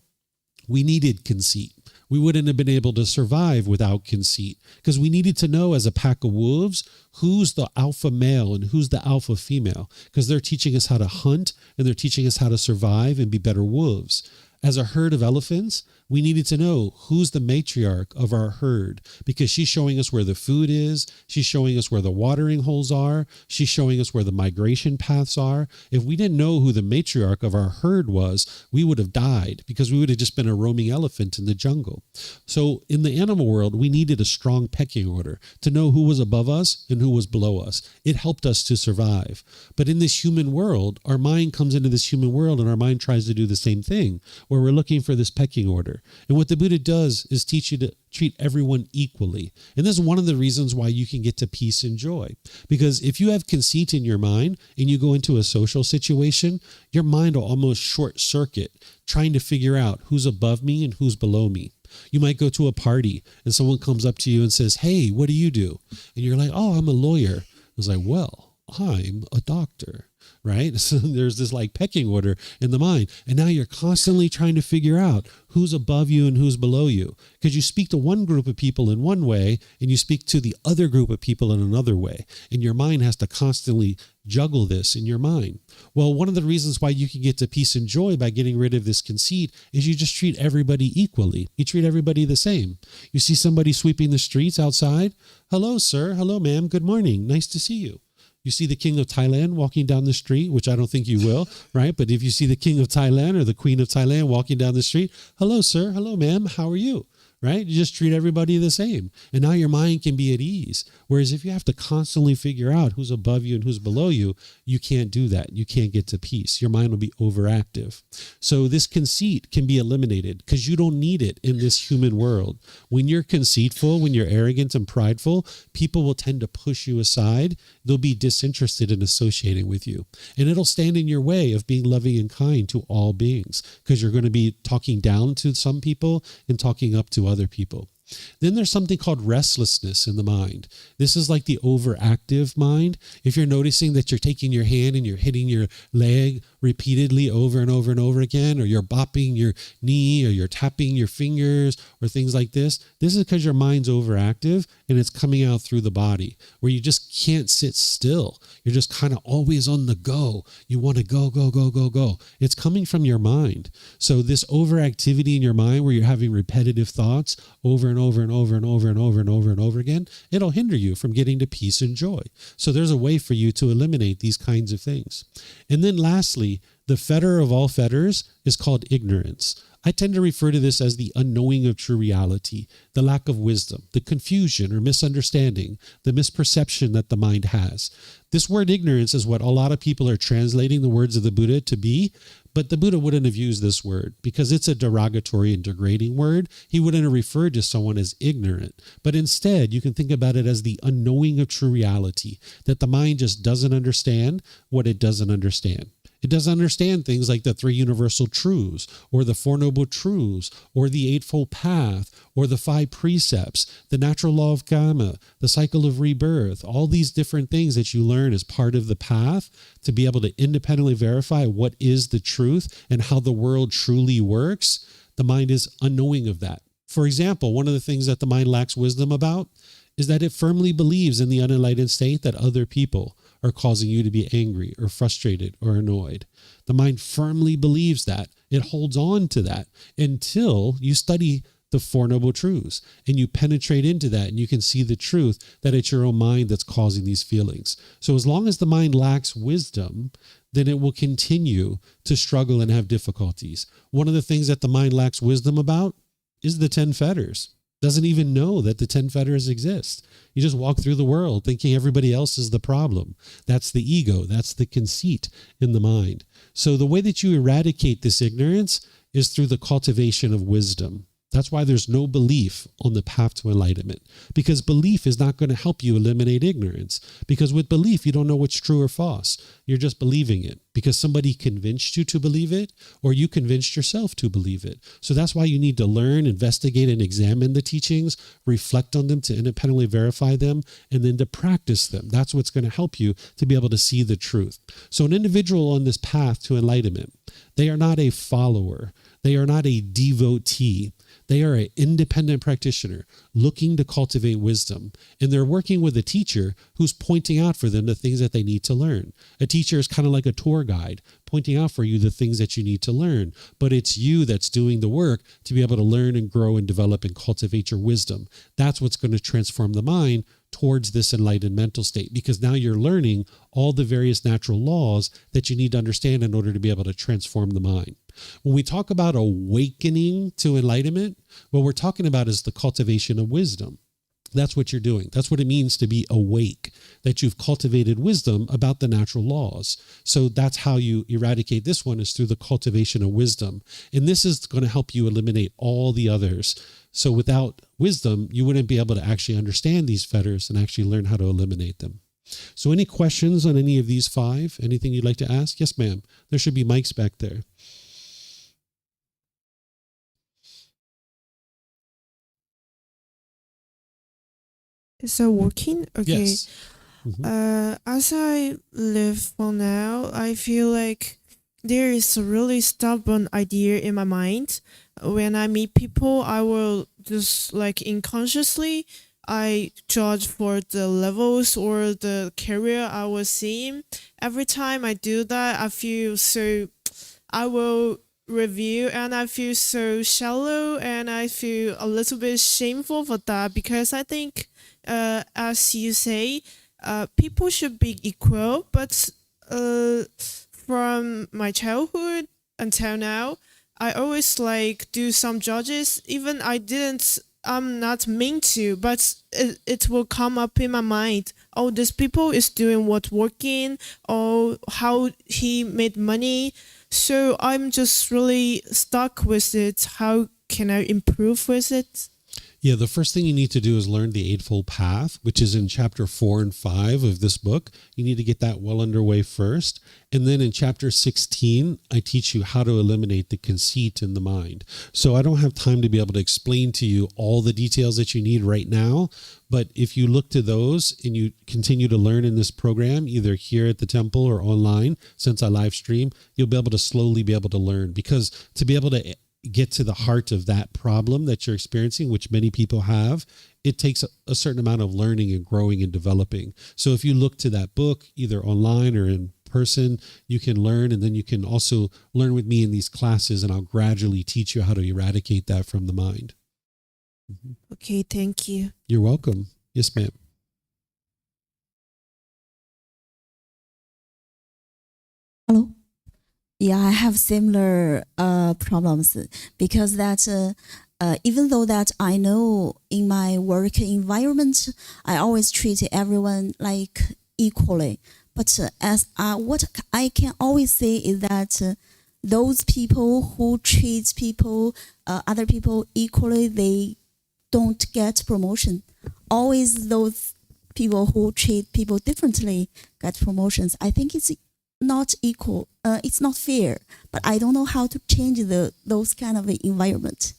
S1: we needed conceit. We wouldn't have been able to survive without conceit, because we needed to know as a pack of wolves who's the alpha male and who's the alpha female, because they're teaching us how to hunt and they're teaching us how to survive and be better wolves. As a herd of elephants, we needed to know who's the matriarch of our herd, because she's showing us where the food is. She's showing us where the watering holes are. She's showing us where the migration paths are. If we didn't know who the matriarch of our herd was, we would have died, because we would have just been a roaming elephant in the jungle. So in the animal world, we needed a strong pecking order to know who was above us and who was below us. It helped us to survive. But in this human world, our mind comes into this human world and our mind tries to do the same thing, where we're looking for this pecking order. And what the Buddha does is teach you to treat everyone equally. And this is one of the reasons why you can get to peace and joy. Because if you have conceit in your mind and you go into a social situation, your mind will almost short circuit trying to figure out who's above me and who's below me. You might go to a party and someone comes up to you and says, "Hey, what do you do?" And you're like, "Oh, I'm a lawyer." It's like, "Well, I'm a doctor." Right? So there's this like pecking order in the mind. And now you're constantly trying to figure out who's above you and who's below you. Because you speak to one group of people in one way and you speak to the other group of people in another way. And your mind has to constantly juggle this in your mind. Well, one of the reasons why you can get to peace and joy by getting rid of this conceit is you just treat everybody equally. You treat everybody the same. You see somebody sweeping the streets outside. "Hello, sir. Hello, ma'am. Good morning. Nice to see you." You see the king of Thailand walking down the street, which I don't think you will, right? But if you see the king of Thailand or the queen of Thailand walking down the street, "Hello, sir. Hello, ma'am. How are you?" Right? You just treat everybody the same. And now your mind can be at ease. Whereas if you have to constantly figure out who's above you and who's below you, you can't do that. You can't get to peace. Your mind will be overactive. So this conceit can be eliminated because you don't need it in this human world. When you're conceitful, when you're arrogant and prideful, people will tend to push you aside. They'll be disinterested in associating with you. And it'll stand in your way of being loving and kind to all beings, because you're going to be talking down to some people and talking up to other people. Then there's something called restlessness in the mind. This is like the overactive mind. If you're noticing that you're taking your hand and you're hitting your leg repeatedly over and over and over again, or you're bopping your knee, or you're tapping your fingers, or things like this is because your mind's overactive and it's coming out through the body, where you just can't sit still. You're just kind of always on the go. You want to go, go, go, go, go. It's coming from your mind. So this overactivity in your mind, where you're having repetitive thoughts over and over and over and over and over and over and over again, it'll hinder you from getting to peace and joy. So there's a way for you to eliminate these kinds of things. And then lastly, the fetter of all fetters is called ignorance. I tend to refer to this as the unknowing of true reality, the lack of wisdom, the confusion or misunderstanding, the misperception that the mind has. This word ignorance is what a lot of people are translating the words of the Buddha to be, but the Buddha wouldn't have used this word because it's a derogatory and degrading word. He wouldn't have referred to someone as ignorant, but instead you can think about it as the unknowing of true reality, that the mind just doesn't understand what it doesn't understand. It doesn't understand things like the three universal truths, or the Four Noble Truths, or the Eightfold Path, or the five precepts, the natural law of karma, the cycle of rebirth, all these different things that you learn as part of the path to be able to independently verify what is the truth and how the world truly works. The mind is unknowing of that. For example, one of the things that the mind lacks wisdom about is that it firmly believes in the unenlightened state that other people are causing you to be angry or frustrated or annoyed. The mind firmly believes that. It holds on to that until you study the Four Noble Truths and you penetrate into that and you can see the truth that it's your own mind that's causing these feelings. So as long as the mind lacks wisdom, then it will continue to struggle and have difficulties. One of the things that the mind lacks wisdom about is the 10 fetters. Doesn't even know that the 10 fetters exist. You just walk through the world thinking everybody else is the problem. That's the ego. That's the conceit in the mind. So the way that you eradicate this ignorance is through the cultivation of wisdom. That's why there's no belief on the path to enlightenment, because belief is not going to help you eliminate ignorance. Because with belief, you don't know what's true or false. You're just believing it because somebody convinced you to believe it, or you convinced yourself to believe it. So that's why you need to learn, investigate, and examine the teachings, reflect on them to independently verify them, and then to practice them. That's what's going to help you to be able to see the truth. So an individual on this path to enlightenment, they are not a follower. They are not a devotee. They are an independent practitioner looking to cultivate wisdom. And they're working with a teacher who's pointing out for them the things that they need to learn. A teacher is kind of like a tour guide, pointing out for you the things that you need to learn. But it's you that's doing the work to be able to learn and grow and develop and cultivate your wisdom. That's what's going to transform the mind towards this enlightened mental state, because now you're learning all the various natural laws that you need to understand in order to be able to transform the mind. When we talk about awakening to enlightenment, what we're talking about is the cultivation of wisdom. That's what you're doing. That's what it means to be awake, that you've cultivated wisdom about the natural laws. So that's how you eradicate this one, is through the cultivation of wisdom. And this is going to help you eliminate all the others. So without wisdom, you wouldn't be able to actually understand these fetters and actually learn how to eliminate them. So any questions on any of these 5? Anything you'd like to ask? Yes, ma'am. There should be mics back there.
S4: Is that working? Okay.
S1: Yes. Mhm.
S4: As I live for now, I feel like there is a really stubborn idea in my mind. When I meet people, I will just like unconsciously, I judge for the levels or the career I was seeing. Every time I do that, I feel so, I will review and I feel so shallow and I feel a little bit shameful for that, because I think, as you say, people should be equal, but from my childhood until now, I always like do some judges, even I'm not meant to, but it will come up in my mind. Oh, this people is doing what working, or how he made money. So I'm just really stuck with it. How can I improve with it?
S1: Yeah, the first thing you need to do is learn the Eightfold Path, which is in chapter 4 and 5 of this book. You need to get that well underway first. And then in chapter 16, I teach you how to eliminate the conceit in the mind. So I don't have time to be able to explain to you all the details that you need right now. But if you look to those and you continue to learn in this program, either here at the temple or online, since I live stream, you'll be able to slowly be able to learn. Because to be able to get to the heart of that problem that you're experiencing, which many people have, it takes a certain amount of learning and growing and developing. So if you look to that book, either online or in person, you can learn, and then you can also learn with me in these classes, and I'll gradually teach you how to eradicate that from the mind.
S4: Okay, thank you.
S1: You're welcome. Yes, ma'am.
S5: Hello. Yeah, I have similar problems, because that even though that I know in my work environment, I always treat everyone like equally. But as what I can always say is that those people who treat people, other people equally, they don't get promotion. Always those people who treat people differently get promotions. I think it's not equal. It's not fair. But I don't know how to change those kind of environment.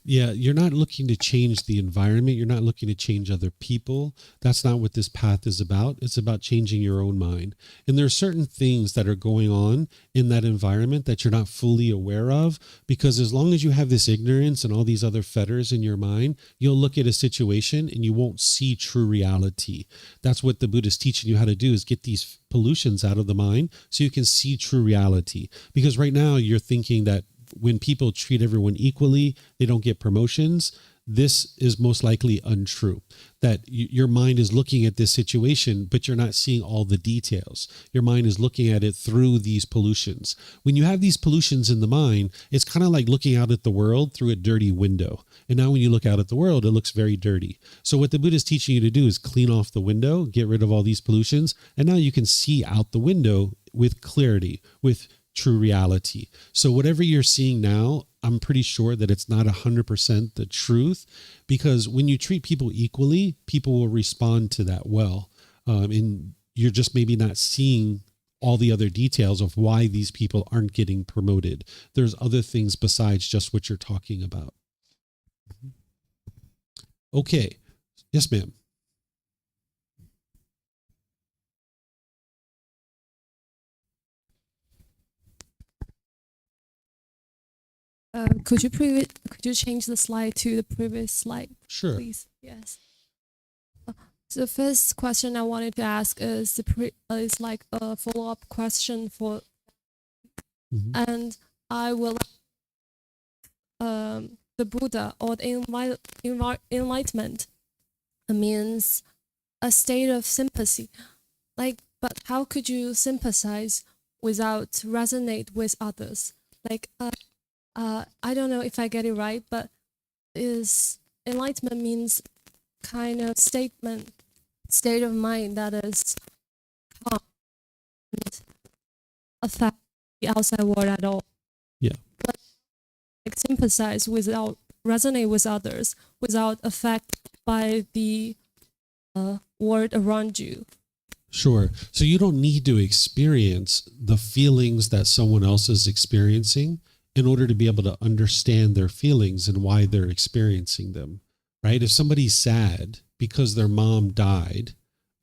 S1: Yeah, you're not looking to change the environment. You're not looking to change other people. That's not what this path is about. It's about changing your own mind. And there are certain things that are going on in that environment that you're not fully aware of, because as long as you have this ignorance and all these other fetters in your mind, you'll look at a situation and you won't see true reality. That's what the Buddha is teaching you how to do, is get these pollutions out of the mind so you can see true reality. Because right now you're thinking that when people treat everyone equally, they don't get promotions. This is most likely untrue, that your mind is looking at this situation, but you're not seeing all the details. Your mind is looking at it through these pollutions. When you have these pollutions in the mind, it's kind of like looking out at the world through a dirty window. And now when you look out at the world, it looks very dirty. So what the Buddha is teaching you to do is clean off the window, get rid of all these pollutions, and now you can see out the window with clarity, with true reality. So whatever you're seeing now, I'm pretty sure that it's not 100% the truth, because when you treat people equally, people will respond to that well. And you're just maybe not seeing all the other details of why these people aren't getting promoted. There's other things besides just what you're talking about. Okay. Yes, ma'am.
S6: Could you change the slide to the previous slide,
S1: Sure.
S6: please? Yes. So the first question I wanted to ask is is like a follow-up question for,
S1: Mhm.
S6: and I will the Buddha or the enlightenment means a state of sympathy. Like, but how could you sympathize without resonate with others? Like, I don't know if I get it right, but is enlightenment means kind of state of mind that is calm and affect the outside world at all.
S1: Yeah.
S6: But like sympathize without resonate with others, without affect by the world around you.
S1: Sure. So you don't need to experience the feelings that someone else is experiencing in order to be able to understand their feelings and why they're experiencing them, right? If somebody's sad because their mom died,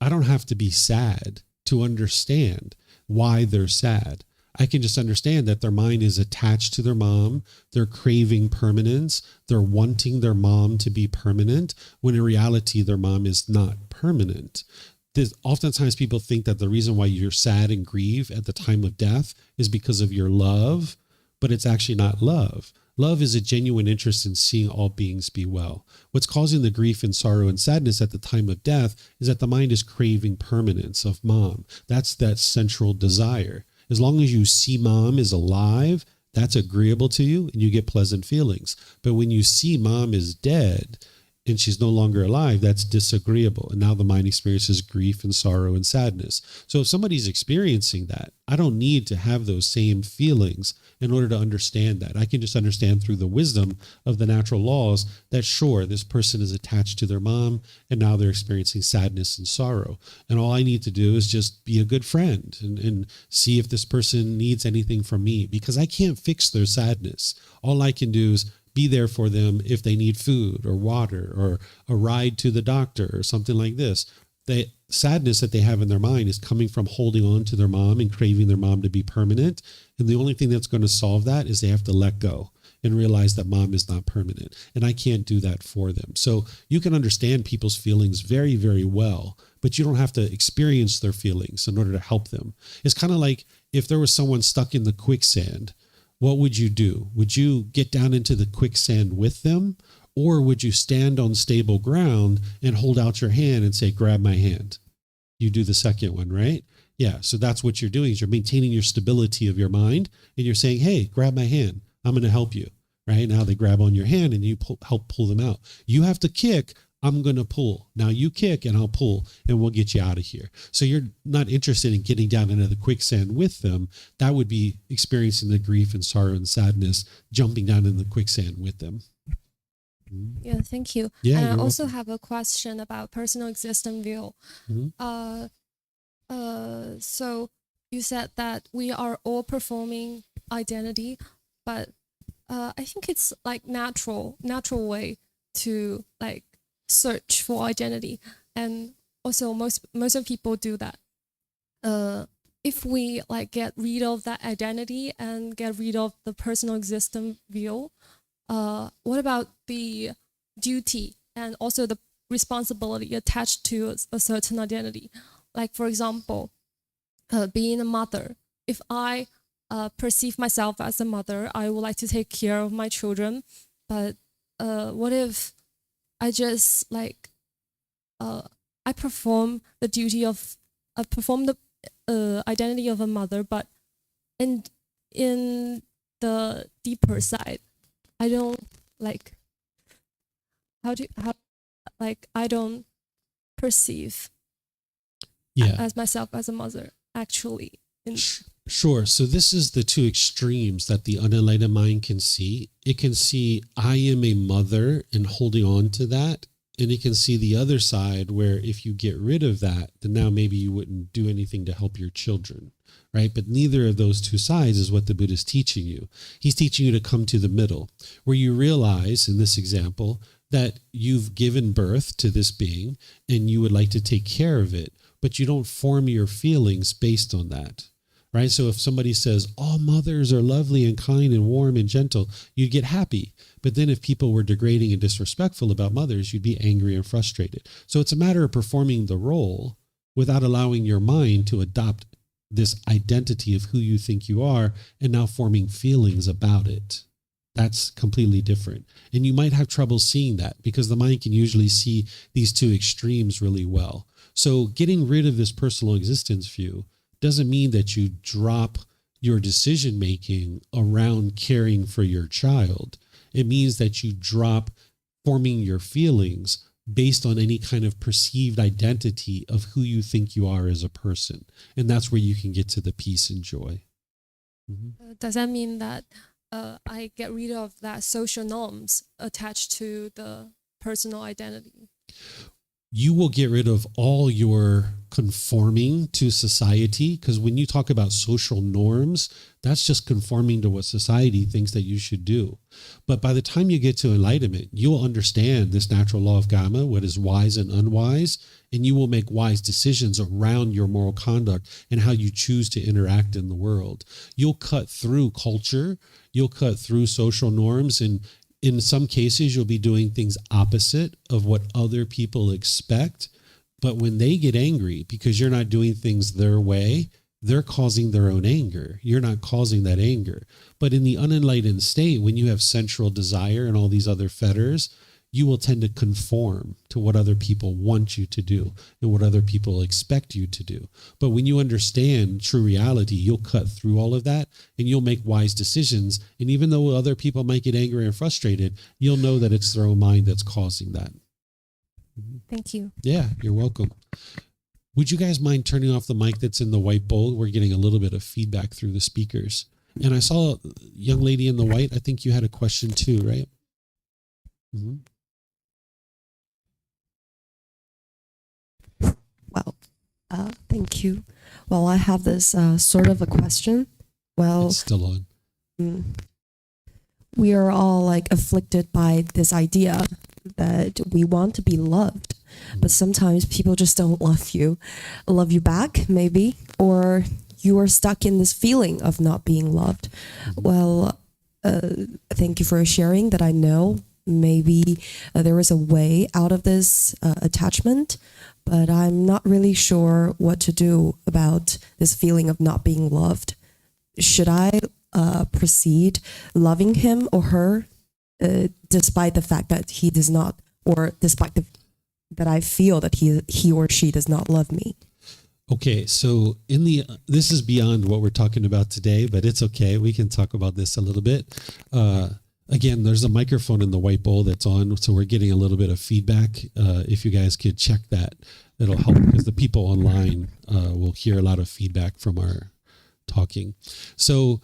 S1: I don't have to be sad to understand why they're sad. I can just understand that their mind is attached to their mom. They're craving permanence. They're wanting their mom to be permanent, when in reality, their mom is not permanent. Oftentimes people think that the reason why you're sad and grieve at the time of death is because of your love, but it's actually not love. Love is a genuine interest in seeing all beings be well. What's causing the grief and sorrow and sadness at the time of death is that the mind is craving permanence of mom. That's that central desire. As long as you see mom is alive, that's agreeable to you and you get pleasant feelings. But when you see mom is dead and she's no longer alive, that's disagreeable. And now the mind experiences grief and sorrow and sadness. So if somebody's experiencing that, I don't need to have those same feelings in order to understand that. I can just understand through the wisdom of the natural laws that, sure, this person is attached to their mom and now they're experiencing sadness and sorrow. And all I need to do is just be a good friend and see if this person needs anything from me, because I can't fix their sadness. All I can do is be there for them if they need food or water or a ride to the doctor or something like this. The sadness that they have in their mind is coming from holding on to their mom and craving their mom to be permanent. And the only thing that's going to solve that is they have to let go and realize that mom is not permanent. And I can't do that for them. So you can understand people's feelings very, very well, but you don't have to experience their feelings in order to help them. It's kind of like if there was someone stuck in the quicksand, what would you do? Would you get down into the quicksand with them? Or would you stand on stable ground and hold out your hand and say, grab my hand? You do the second one, right? Yeah. So that's what you're doing, is you're maintaining your stability of your mind and you're saying, hey, grab my hand. I'm going to help you, right? Now they grab on your hand and you help pull them out. You have to kick. I'm going to pull. Now you kick and I'll pull and we'll get you out of here. So you're not interested in getting down into the quicksand with them. That would be experiencing the grief and sorrow and sadness, jumping down in the quicksand with them.
S6: Yeah, thank you.
S1: Yeah,
S6: and I
S1: you're
S6: also
S1: welcome.
S6: have a question about personal existence view.
S1: Mhm.
S6: So you said that we are all performing identity, but I think it's like natural way to like search for identity, and also most of people do that. If we like get rid of that identity and get rid of the personal existence view, what about the duty and also the responsibility attached to a certain identity? Like, for example, being a mother. If I perceive myself as a mother, I would like to take care of my children. But what if I just like I perform the duty of perform the identity of a mother, but in the deeper side, I don't like I don't perceive
S1: Yeah.
S6: as myself as a mother actually.
S1: Sure. So this is the two extremes that the unenlightened mind can see. It can see I am a mother and holding on to that. And it can see the other side where if you get rid of that, then now maybe you wouldn't do anything to help your children, right? But neither of those two sides is what the Buddha is teaching you. He's teaching you to come to the middle, where you realize in this example that you've given birth to this being and you would like to take care of it, but you don't form your feelings based on that, right? So if somebody says, all mothers are lovely and kind and warm and gentle, you'd get happy. But then if people were degrading and disrespectful about mothers, you'd be angry and frustrated. So it's a matter of performing the role without allowing your mind to adopt this identity of who you think you are and now forming feelings about it. That's completely different. And you might have trouble seeing that because the mind can usually see these two extremes really well. So getting rid of this personal existence view doesn't mean that you drop your decision making around caring for your child. It means that you drop forming your feelings based on any kind of perceived identity of who you think you are as a person. And that's where you can get to the peace and joy.
S6: Does that mean that I get rid of that social norms attached to the personal identity?
S1: You will get rid of all your conforming to society, because when you talk about social norms, that's just conforming to what society thinks that you should do. But by the time you get to enlightenment, you'll understand this natural law of Gotama, what is wise and unwise, and you will make wise decisions around your moral conduct and how you choose to interact in the world. You'll cut through culture, you'll cut through social norms, and in some cases, you'll be doing things opposite of what other people expect. But when they get angry because you're not doing things their way, they're causing their own anger. You're not causing that anger. But in the unenlightened state, when you have sensual desire and all these other fetters, you will tend to conform to what other people want you to do and what other people expect you to do. But when you understand true reality, you'll cut through all of that and you'll make wise decisions. And even though other people might get angry and frustrated, you'll know that it's their own mind that's causing that.
S6: Thank you.
S1: Yeah, you're welcome. Would you guys mind turning off the mic that's in the white bowl? We're getting a little bit of feedback through the speakers. And I saw a young lady in the white. I think you had a question too, right? Mm-hmm.
S7: Well, thank you. Well, I have this sort of a question. Well,
S1: It's still on.
S7: We are all like afflicted by this idea that we want to be loved, but sometimes people just don't love you back, maybe, or you are stuck in this feeling of not being loved. Well, thank you for sharing that. I know maybe there is a way out of this attachment, but I'm not really sure what to do about this feeling of not being loved. Should I proceed loving him or her despite the fact that he does not, or despite that I feel that he or she does not love me?
S1: Okay, so this is beyond what we're talking about today, but it's okay. We can talk about this a little bit. Again, there's a microphone in the white bowl that's on, so we're getting a little bit of feedback. If you guys could check that, it'll help because the people online will hear a lot of feedback from our talking. So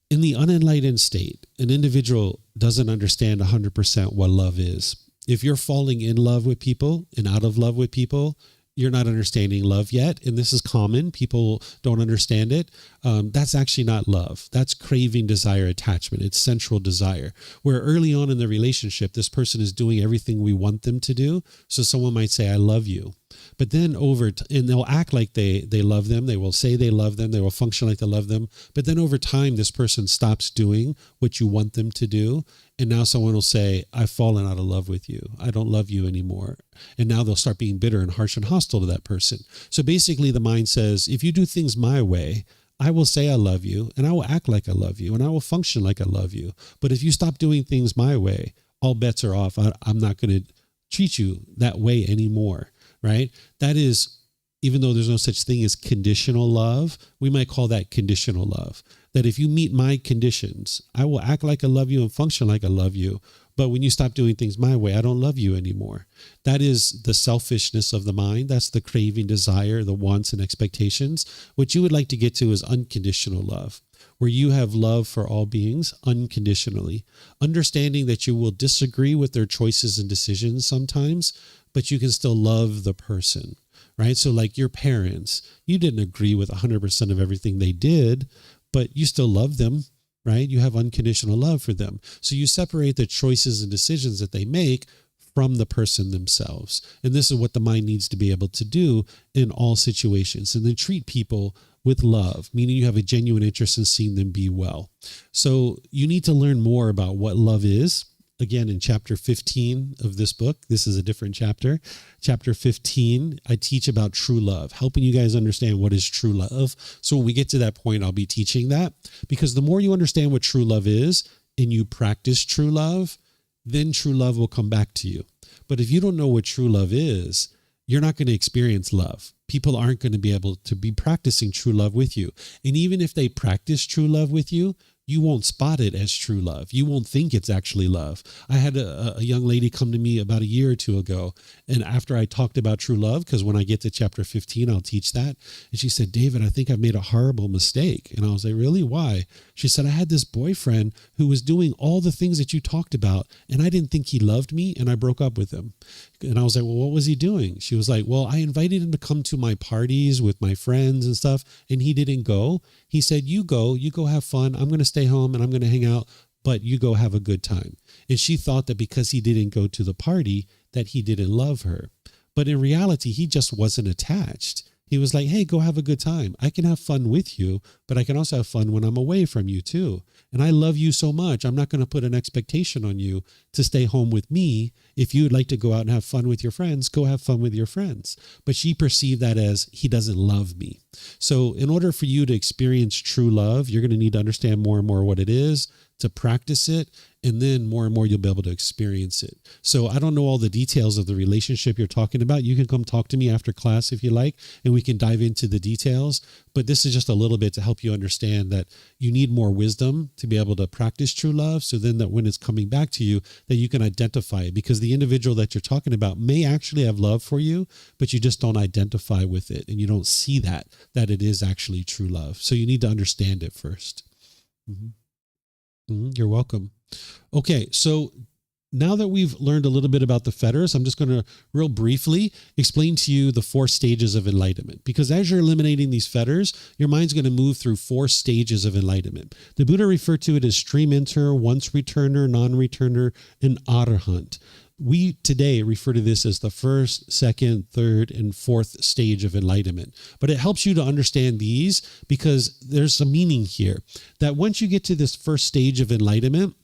S1: in the unenlightened state, an individual doesn't understand 100% what love is. If you're falling in love with people and out of love with people, you're not understanding love yet. And this is common. People don't understand it. That's actually not love. That's craving, desire, attachment. It's sensual desire. Where early on in the relationship, this person is doing everything we want them to do. So someone might say, I love you. But then and they'll act like they love them. They will say they love them. They will function like they love them. But then over time, this person stops doing what you want them to do. And now someone will say, I've fallen out of love with you. I don't love you anymore. And now they'll start being bitter and harsh and hostile to that person. So basically the mind says, if you do things my way, I will say I love you and I will act like I love you and I will function like I love you. But if you stop doing things my way, all bets are off. I'm not going to treat you that way anymore, right? That is, even though there's no such thing as conditional love, we might call that conditional love. That if you meet my conditions, I will act like I love you and function like I love you. But when you stop doing things my way, I don't love you anymore. That is the selfishness of the mind. That's the craving, desire, the wants and expectations. What you would like to get to is unconditional love, where you have love for all beings unconditionally, understanding that you will disagree with their choices and decisions sometimes, but you can still love the person, right? So like your parents, you didn't agree with 100% of everything they did, but you still love them, right? You have unconditional love for them. So you separate the choices and decisions that they make from the person themselves. And this is what the mind needs to be able to do in all situations. And then treat people with love, meaning you have a genuine interest in seeing them be well. So you need to learn more about what love is. Again, in chapter 15 of this book, this is a different chapter. Chapter 15, I teach about true love, helping you guys understand what is true love. So when we get to that point, I'll be teaching that, because the more you understand what true love is and you practice true love, then true love will come back to you. But if you don't know what true love is, you're not going to experience love. People aren't going to be able to be practicing true love with you. And even if they practice true love with you, you won't spot it as true love. You won't think it's actually love. I had a young lady come to me about a year or two ago, and after I talked about true love, because when I get to chapter 15, I'll teach that, and she said, David, I think I've made a horrible mistake. And I was like, really? Why? She said, I had this boyfriend who was doing all the things that you talked about, and I didn't think he loved me, and I broke up with him. And I was like, well, what was he doing? She was like, well, I invited him to come to my parties with my friends and stuff, and he didn't go. He said, you go have fun. I'm going to stay home and I'm going to hang out, but you go have a good time. And she thought that because he didn't go to the party, that he didn't love her. But in reality, he just wasn't attached. He was like, hey, go have a good time. I can have fun with you, but I can also have fun when I'm away from you too. And I love you so much. I'm not going to put an expectation on you to stay home with me. If you'd like to go out and have fun with your friends, go have fun with your friends. But she perceived that as he doesn't love me. So in order for you to experience true love, you're going to need to understand more and more what it is, to practice it, and then more and more you'll be able to experience it. So I don't know all the details of the relationship you're talking about. You can come talk to me after class if you like, and we can dive into the details. But this is just a little bit to help you understand that you need more wisdom to be able to practice true love, so then that when it's coming back to you, that you can identify it, because the individual that you're talking about may actually have love for you, but you just don't identify with it, and you don't see that it is actually true love. So you need to understand it first. You're welcome. Okay, so now that we've learned a little bit about the fetters, I'm just going to real briefly explain to you the 4 stages of enlightenment. Because as you're eliminating these fetters, your mind's going to move through 4 stages of enlightenment. The Buddha referred to it as stream enter, once returner, non-returner, and arahant. We today refer to this as the 1st, 2nd, 3rd, and 4th stage of enlightenment. But it helps you to understand these because there's a meaning here that once you get to this 1st stage of enlightenment,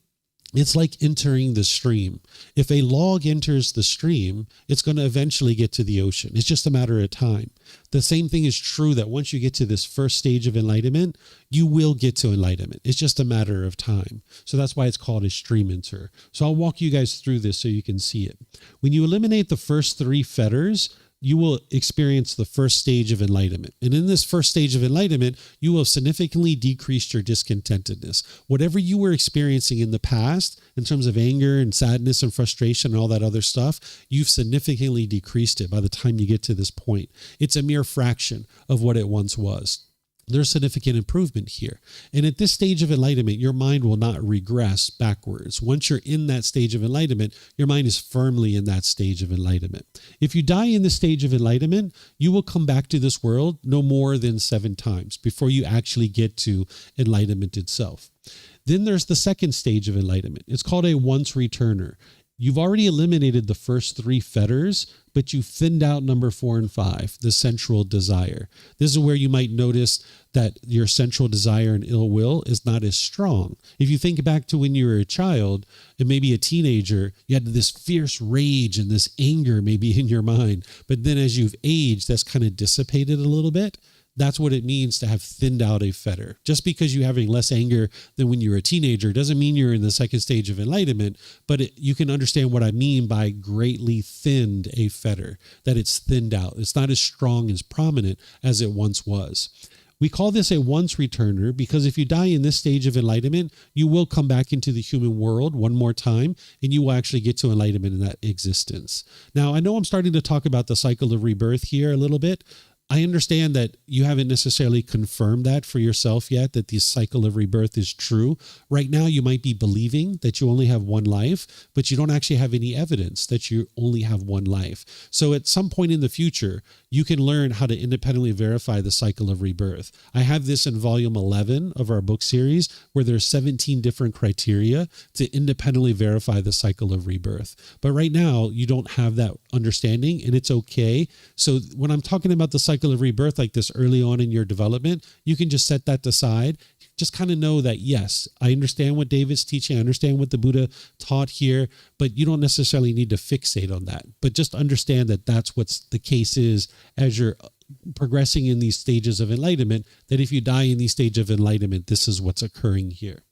S1: it's like entering the stream. If a log enters the stream, it's going to eventually get to the ocean. It's just a matter of time. The same thing is true that once you get to this 1st stage of enlightenment, you will get to enlightenment. It's just a matter of time. So that's why it's called a stream enter. So I'll walk you guys through this so you can see it. When you eliminate the first 3 fetters, you will experience the 1st stage of enlightenment. And in this 1st stage of enlightenment, you will have significantly decreased your discontentedness. Whatever you were experiencing in the past, in terms of anger and sadness and frustration and all that other stuff, you've significantly decreased it by the time you get to this point. It's a mere fraction of what it once was. There's significant improvement here. And at this stage of enlightenment, your mind will not regress backwards. Once you're in that stage of enlightenment, your mind is firmly in that stage of enlightenment. If you die in this stage of enlightenment, you will come back to this world no more than 7 times before you actually get to enlightenment itself. Then there's the 2nd stage of enlightenment. It's called a once returner. You've already eliminated the first 3 fetters, but you thinned out number 4 and 5, the sensual desire. This is where you might notice that your sensual desire and ill will is not as strong. If you think back to when you were a child and maybe a teenager, you had this fierce rage and this anger maybe in your mind. But then as you've aged, that's kind of dissipated a little bit. That's what it means to have thinned out a fetter. Just because you're having less anger than when you were a teenager doesn't mean you're in the 2nd stage of enlightenment, but you can understand what I mean by greatly thinned a fetter, that it's thinned out. It's not as strong, as prominent as it once was. We call this a once returner because if you die in this stage of enlightenment, you will come back into the human world one more time and you will actually get to enlightenment in that existence. Now, I know I'm starting to talk about the cycle of rebirth here a little bit. I understand that you haven't necessarily confirmed that for yourself yet, that the cycle of rebirth is true. Right now, you might be believing that you only have one life, but you don't actually have any evidence that you only have one life. So at some point in the future, you can learn how to independently verify the cycle of rebirth. I have this in volume 11 of our book series, where there's 17 different criteria to independently verify the cycle of rebirth. But right now, you don't have that understanding, and it's okay. So when I'm talking about the cycle cycle of rebirth like this early on in your development, you can just set that aside. Just kind of know that, yes, I understand what David's teaching. I understand what the Buddha taught here, but you don't necessarily need to fixate on that. But just understand that that's what's the case is as you're progressing in these stages of enlightenment, that if you die in these stages of enlightenment, this is what's occurring here.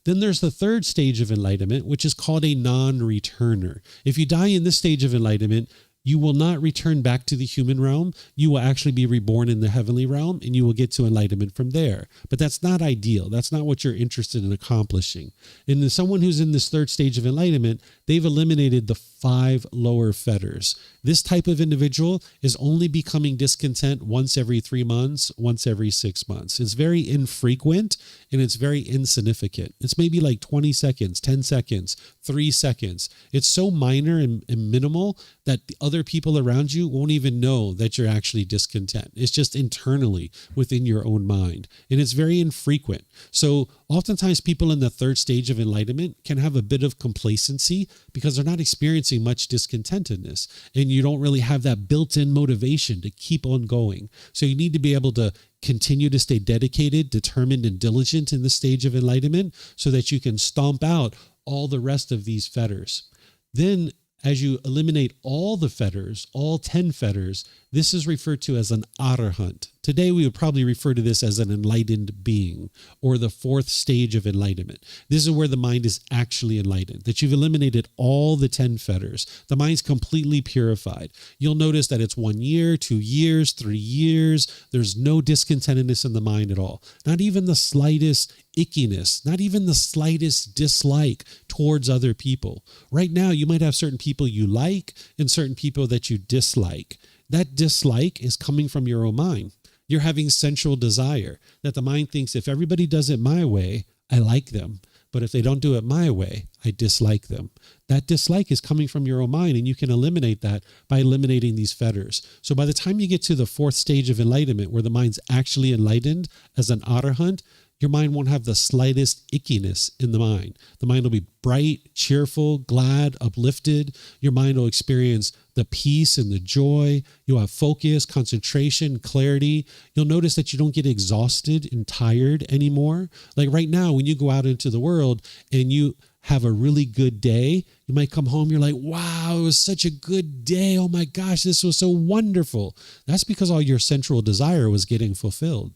S1: Then there's the third stage of enlightenment, which is called a non-returner. If you die in this stage of enlightenment, you will not return back to the human realm. You will actually be reborn in the heavenly realm, and you will get to enlightenment from there. But that's not ideal. That's not what you're interested in accomplishing. And someone who's in this third stage of enlightenment, they've eliminated the 5 lower fetters. This type of individual is only becoming discontent once every 3 months, once every 6 months. It's very infrequent and it's very insignificant. It's maybe like 20 seconds, 10 seconds, 3 seconds. It's so minor and minimal that the other people around you won't even know that you're actually discontent. It's just internally within your own mind. And it's very infrequent. So oftentimes people in the third stage of enlightenment can have a bit of complacency because they're not experiencing much discontentedness. And you don't really have that built-in motivation to keep on going. So you need to be able to continue to stay dedicated, determined, and diligent in the stage of enlightenment so that you can stomp out all the rest of these fetters. Then as you eliminate all the fetters, all 10 fetters, this is referred to as an arahant. Today, we would probably refer to this as an enlightened being or the fourth stage of enlightenment. This is where the mind is actually enlightened, that you've eliminated all the 10 fetters. The mind's completely purified. You'll notice that it's 1 year, 2 years, 3 years. There's no discontentedness in the mind at all. Not even the slightest ickiness, not even the slightest dislike towards other people. Right now, you might have certain people you like and certain people that you dislike. That dislike is coming from your own mind. You're having sensual desire that the mind thinks if everybody does it my way, I like them. But if they don't do it my way, I dislike them. That dislike is coming from your own mind, and you can eliminate that by eliminating these fetters. So by the time you get to the fourth stage of enlightenment, where the mind's actually enlightened as an arahant, your mind won't have the slightest ickiness in the mind. The mind will be bright, cheerful, glad, uplifted. Your mind will experience the peace and the joy. You'll have focus, concentration, clarity. You'll notice that you don't get exhausted and tired anymore. Like right now, when you go out into the world and you have a really good day, you might come home, you're like, wow, it was such a good day. Oh my gosh, this was so wonderful. That's because all your sensual desire was getting fulfilled.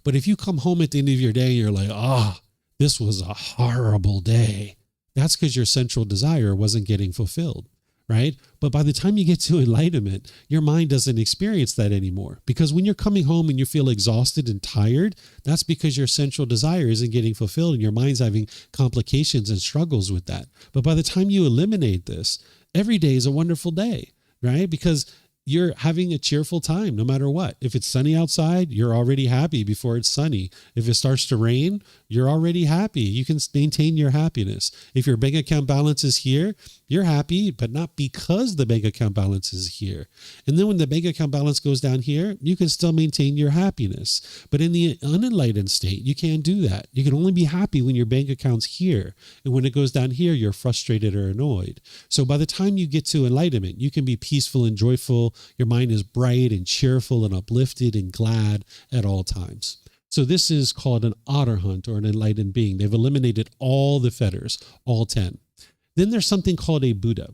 S1: But if you come home at the end of your day and you're like, this was a horrible day, that's because your sensual desire wasn't getting fulfilled, right? But by the time you get to enlightenment, your mind doesn't experience that anymore. Because when you're coming home and you feel exhausted and tired, that's because your sensual desire isn't getting fulfilled and your mind's having complications and struggles with that. But by the time you eliminate this, every day is a wonderful day, right? Because you're having a cheerful time no matter what. If it's sunny outside, you're already happy before it's sunny. If it starts to rain, you're already happy. You can maintain your happiness. If your bank account balance is here, you're happy, but not because the bank account balance is here. And then when the bank account balance goes down here, you can still maintain your happiness. But in the unenlightened state, you can't do that. You can only be happy when your bank account's here. And when it goes down here, you're frustrated or annoyed. So by the time you get to enlightenment, you can be peaceful and joyful. Your mind is bright and cheerful and uplifted and glad at all times. So this is called an arahant or an enlightened being. They've eliminated all the fetters, all 10. Then there's something called a Buddha.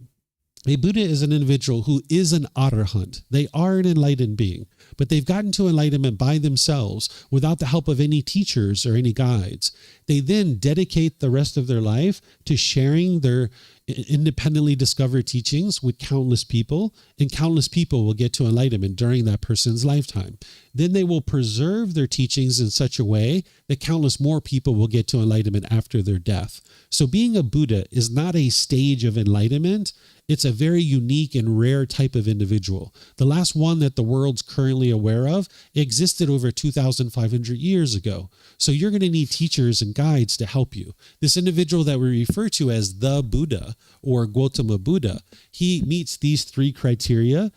S1: A Buddha is an individual who is an arahant. They are an enlightened being, but they've gotten to enlightenment by themselves without the help of any teachers or any guides. They then dedicate the rest of their life to sharing their independently discovered teachings with countless people, and countless people will get to enlightenment during that person's lifetime. Then they will preserve their teachings in such a way that countless more people will get to enlightenment after their death. So being a Buddha is not a stage of enlightenment. It's a very unique and rare type of individual. The last one that the world's currently aware of existed over 2,500 years ago. So you're going to need teachers and guides to help you. This individual that we refer to as the Buddha or Gotama Buddha, he meets these 3 criteria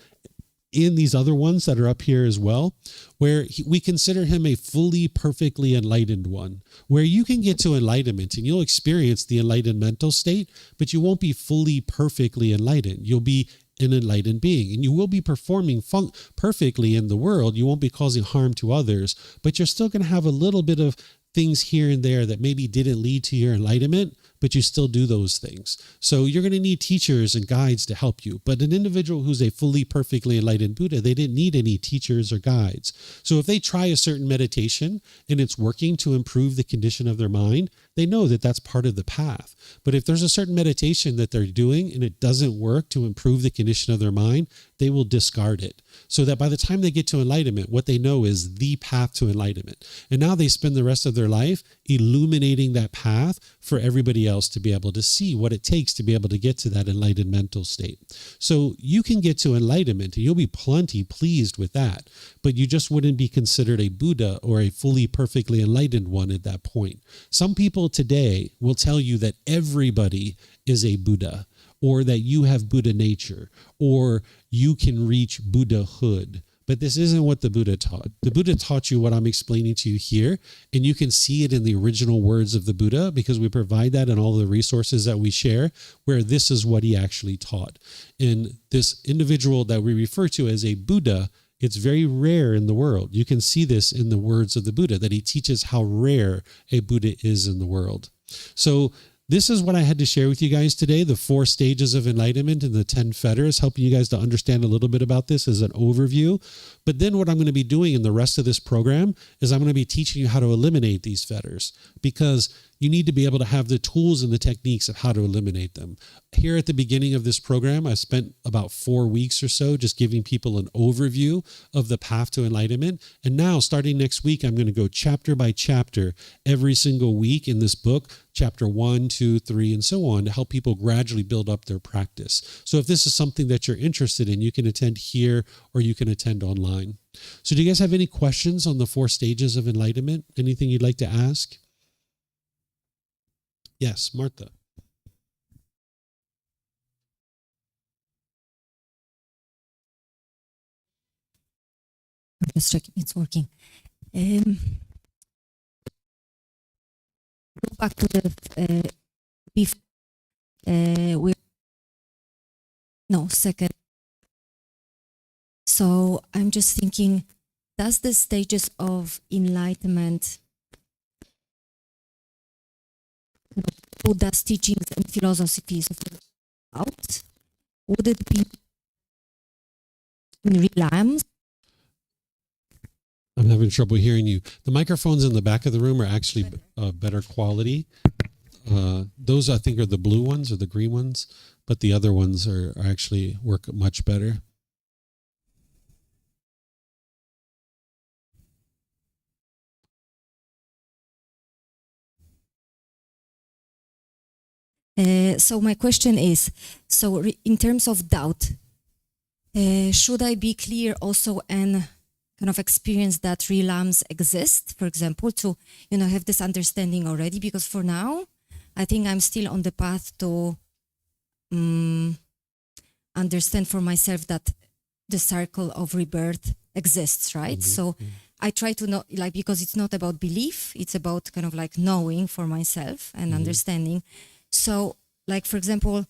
S1: in these other ones that are up here as well, where we consider him a fully, perfectly enlightened one, where you can get to enlightenment and you'll experience the enlightened mental state, but you won't be fully, perfectly enlightened. You'll be an enlightened being, and you will be performing perfectly in the world. You won't be causing harm to others, but you're still going to have a little bit of things here and there that maybe didn't lead to your enlightenment, but you still do those things. So you're going to need teachers and guides to help you. But an individual who's a fully, perfectly enlightened Buddha, they didn't need any teachers or guides. So if they try a certain meditation and it's working to improve the condition of their mind, they know that that's part of the path. But if there's a certain meditation that they're doing and it doesn't work to improve the condition of their mind, they will discard it. So that by the time they get to enlightenment, what they know is the path to enlightenment. And now they spend the rest of their life illuminating that path for everybody else to be able to see what it takes to be able to get to that enlightened mental state. So you can get to enlightenment and you'll be plenty pleased with that, but you just wouldn't be considered a Buddha or a fully, perfectly enlightened one at that point. Some people today will tell you that everybody is a Buddha, or that you have Buddha nature, or you can reach Buddhahood. But this isn't what the Buddha taught. The Buddha taught you what I'm explaining to you here, and you can see it in the original words of the Buddha because we provide that in all the resources that we share, where this is what he actually taught. And this individual that we refer to as a Buddha, it's very rare in the world. You can see this in the words of the Buddha, that he teaches how rare a Buddha is in the world. So this is what I had to share with you guys today, the 4 stages of enlightenment and the 10 fetters, helping you guys to understand a little bit about this as an overview. But then what I'm going to be doing in the rest of this program is I'm going to be teaching you how to eliminate these fetters, because you need to be able to have the tools and the techniques of how to eliminate them. Here at the beginning of this program, I spent about 4 weeks or so just giving people an overview of the path to enlightenment. And now, starting next week, I'm going to go chapter by chapter every single week in this book, chapter 1, 2, 3, and so on, to help people gradually build up their practice. So if this is something that you're interested in, you can attend here or you can attend online. So do you guys have any questions on the 4 stages of enlightenment? Anything you'd like to ask? Yes, Martha.
S8: I'm just checking it's working. Go back to the second. So I'm just thinking, does the stages of enlightenment, Buddha's teachings and philosophies out, would it be in realms?
S1: I'm having trouble hearing you. The microphones in the back of the room are actually better quality. Those, I think, are the blue ones or the green ones, but the other ones are actually work much better.
S8: So my question is, in terms of doubt, should I be clear also and kind of experience that realms exist, for example, to, have this understanding already? Because for now, I think I'm still on the path to understand for myself that the circle of rebirth exists, right?
S1: Mm-hmm.
S8: So I try to know, because it's not about belief, it's about kind of knowing for myself and understanding. So, for example,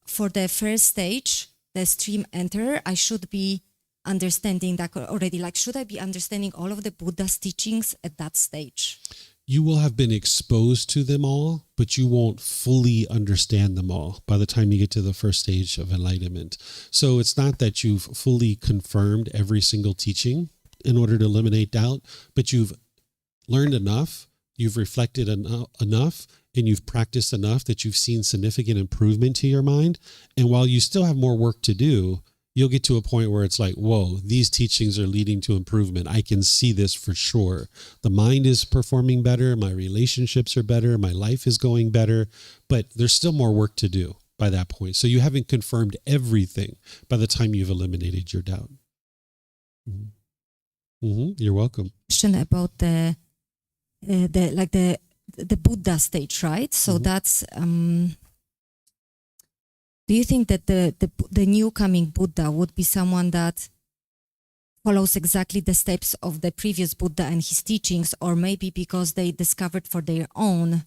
S8: for the first stage, the stream enter, I should be understanding that already. Should I be understanding all of the Buddha's teachings at that stage?
S1: You will have been exposed to them all, but you won't fully understand them all by the time you get to the first stage of enlightenment. So it's not that you've fully confirmed every single teaching in order to eliminate doubt, but you've learned enough, you've reflected enough, and you've practiced enough that you've seen significant improvement to your mind. And while you still have more work to do, you'll get to a point where it's like, whoa, these teachings are leading to improvement. I can see this for sure. The mind is performing better. My relationships are better. My life is going better. But there's still more work to do by that point. So you haven't confirmed everything by the time you've eliminated your doubt. You're welcome.
S8: Question about the Buddha stage, right? So that's do you think that the new coming Buddha would be someone that follows exactly the steps of the previous Buddha and his teachings, or maybe because they discovered for their own,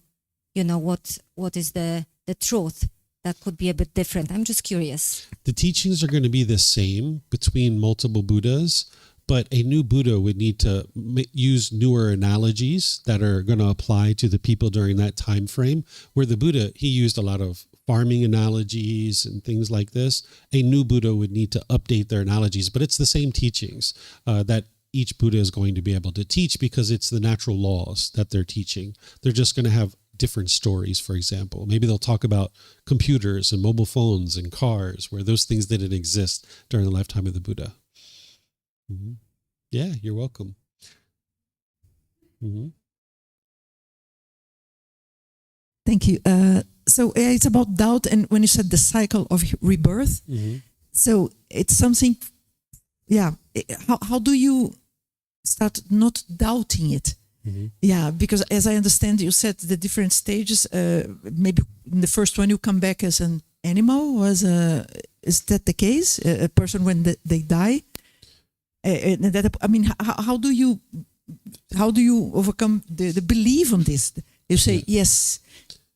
S8: what is the truth, that could be a bit different? I'm just curious.
S1: The teachings are going to be the same between multiple Buddhas, but a new Buddha would need to use newer analogies that are going to apply to the people during that time frame. Where the Buddha, he used a lot of farming analogies and things like this. A new Buddha would need to update their analogies, but it's the same teachings that each Buddha is going to be able to teach, because it's the natural laws that they're teaching. They're just going to have different stories, for example. Maybe they'll talk about computers and mobile phones and cars, where those things didn't exist during the lifetime of the Buddha. Mm-hmm. Yeah, you're welcome. Mm-hmm.
S2: Thank you. So it's about doubt, and when you said the cycle of rebirth,
S1: Mm-hmm.
S2: so it's something. Yeah. How do you start not doubting it?
S1: Mm-hmm.
S2: Yeah, because as I understand, you said the different stages. Maybe in the first one you come back as an animal. Is that the case? A person when they die. And that, I mean, how do you overcome the belief on this? You say yes,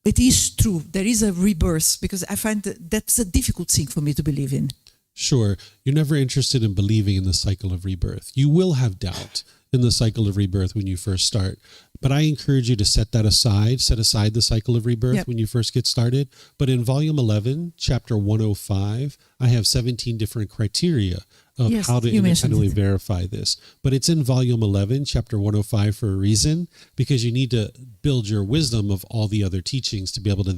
S2: it is true. There is a rebirth, because I find that's a difficult thing for me to believe in.
S1: Sure. You're never interested in believing in the cycle of rebirth. You will have doubt in the cycle of rebirth when you first start. But I encourage you to set aside the cycle of rebirth when you first get started. But in volume 11, chapter 105, I have 17 different criteria of how to independently verify this. But it's in volume 11, chapter 105 for a reason, because you need to build your wisdom of all the other teachings to be able to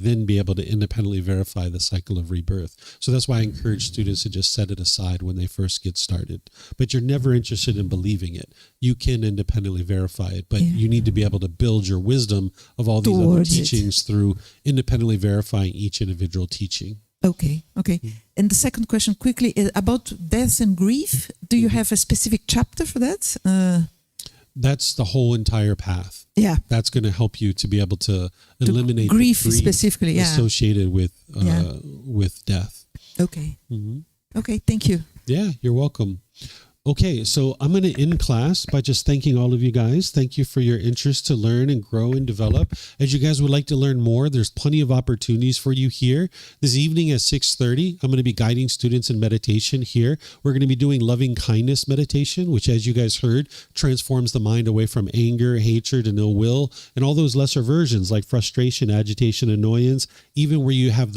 S1: independently verify the cycle of rebirth. So that's why I encourage students to just set it aside when they first get started. But you're never interested in believing it. You can independently verify it, but you need to be able to build your wisdom of all these other teachings through independently verifying each individual teaching.
S2: Okay. And the second question quickly is about death and grief. Do you have a specific chapter for that?
S1: That's the whole entire path.
S2: Yeah.
S1: That's going to help you to be able to eliminate
S2: grief
S1: the grief
S2: specifically
S1: associated with death.
S2: Okay.
S1: Mm-hmm.
S2: Okay, thank you.
S1: Yeah, you're welcome. Okay, so I'm going to end class by just thanking all of you guys. Thank you for your interest to learn and grow and develop. As you guys would like to learn more, there's plenty of opportunities for you here. This evening at 6:30, I'm going to be guiding students in meditation here. We're going to be doing loving kindness meditation, which, as you guys heard, transforms the mind away from anger, hatred, and ill will, and all those lesser versions like frustration, agitation, annoyance, even where you have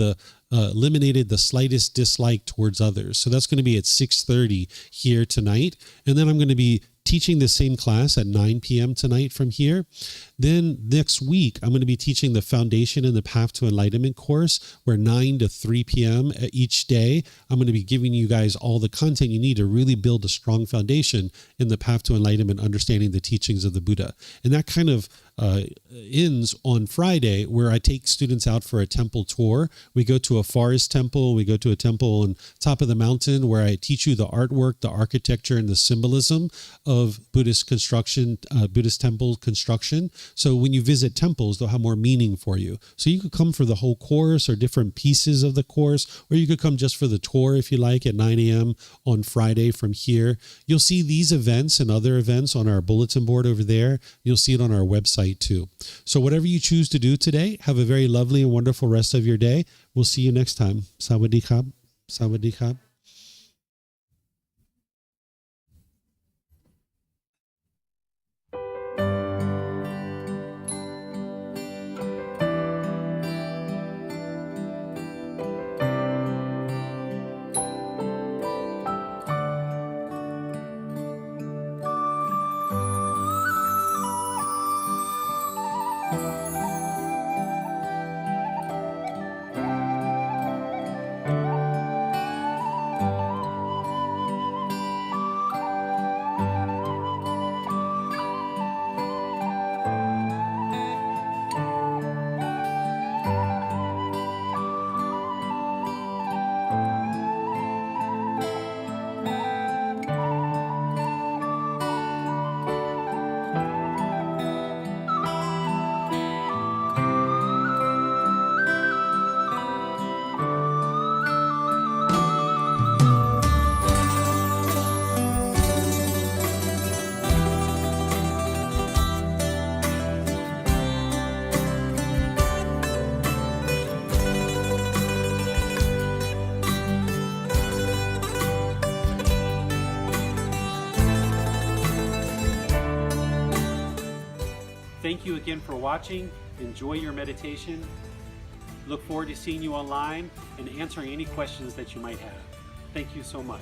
S1: eliminated the slightest dislike towards others. So that's going to be at 6:30 here tonight. And then I'm going to be teaching the same class at 9 p.m. tonight from here. Then next week, I'm going to be teaching the Foundation and the Path to Enlightenment course, where 9 to 3 p.m. each day, I'm going to be giving you guys all the content you need to really build a strong foundation in the Path to Enlightenment, understanding the teachings of the Buddha. And that kind of ends on Friday, where I take students out for a temple tour. We go to a forest temple. We go to a temple on top of the mountain where I teach you the artwork, the architecture, and the symbolism of Buddhist construction, Buddhist temple construction. So when you visit temples, they'll have more meaning for you. So you could come for the whole course or different pieces of the course, or you could come just for the tour if you like at 9 a.m. on Friday from here. You'll see these events and other events on our bulletin board over there. You'll see it on our website too. So whatever you choose to do today, have a very lovely and wonderful rest of your day. We'll see you next time. Sawadee krap. Sawadee krap. Thank you again for watching. Enjoy your meditation. Look forward to seeing you online and answering any questions that you might have. Thank you so much.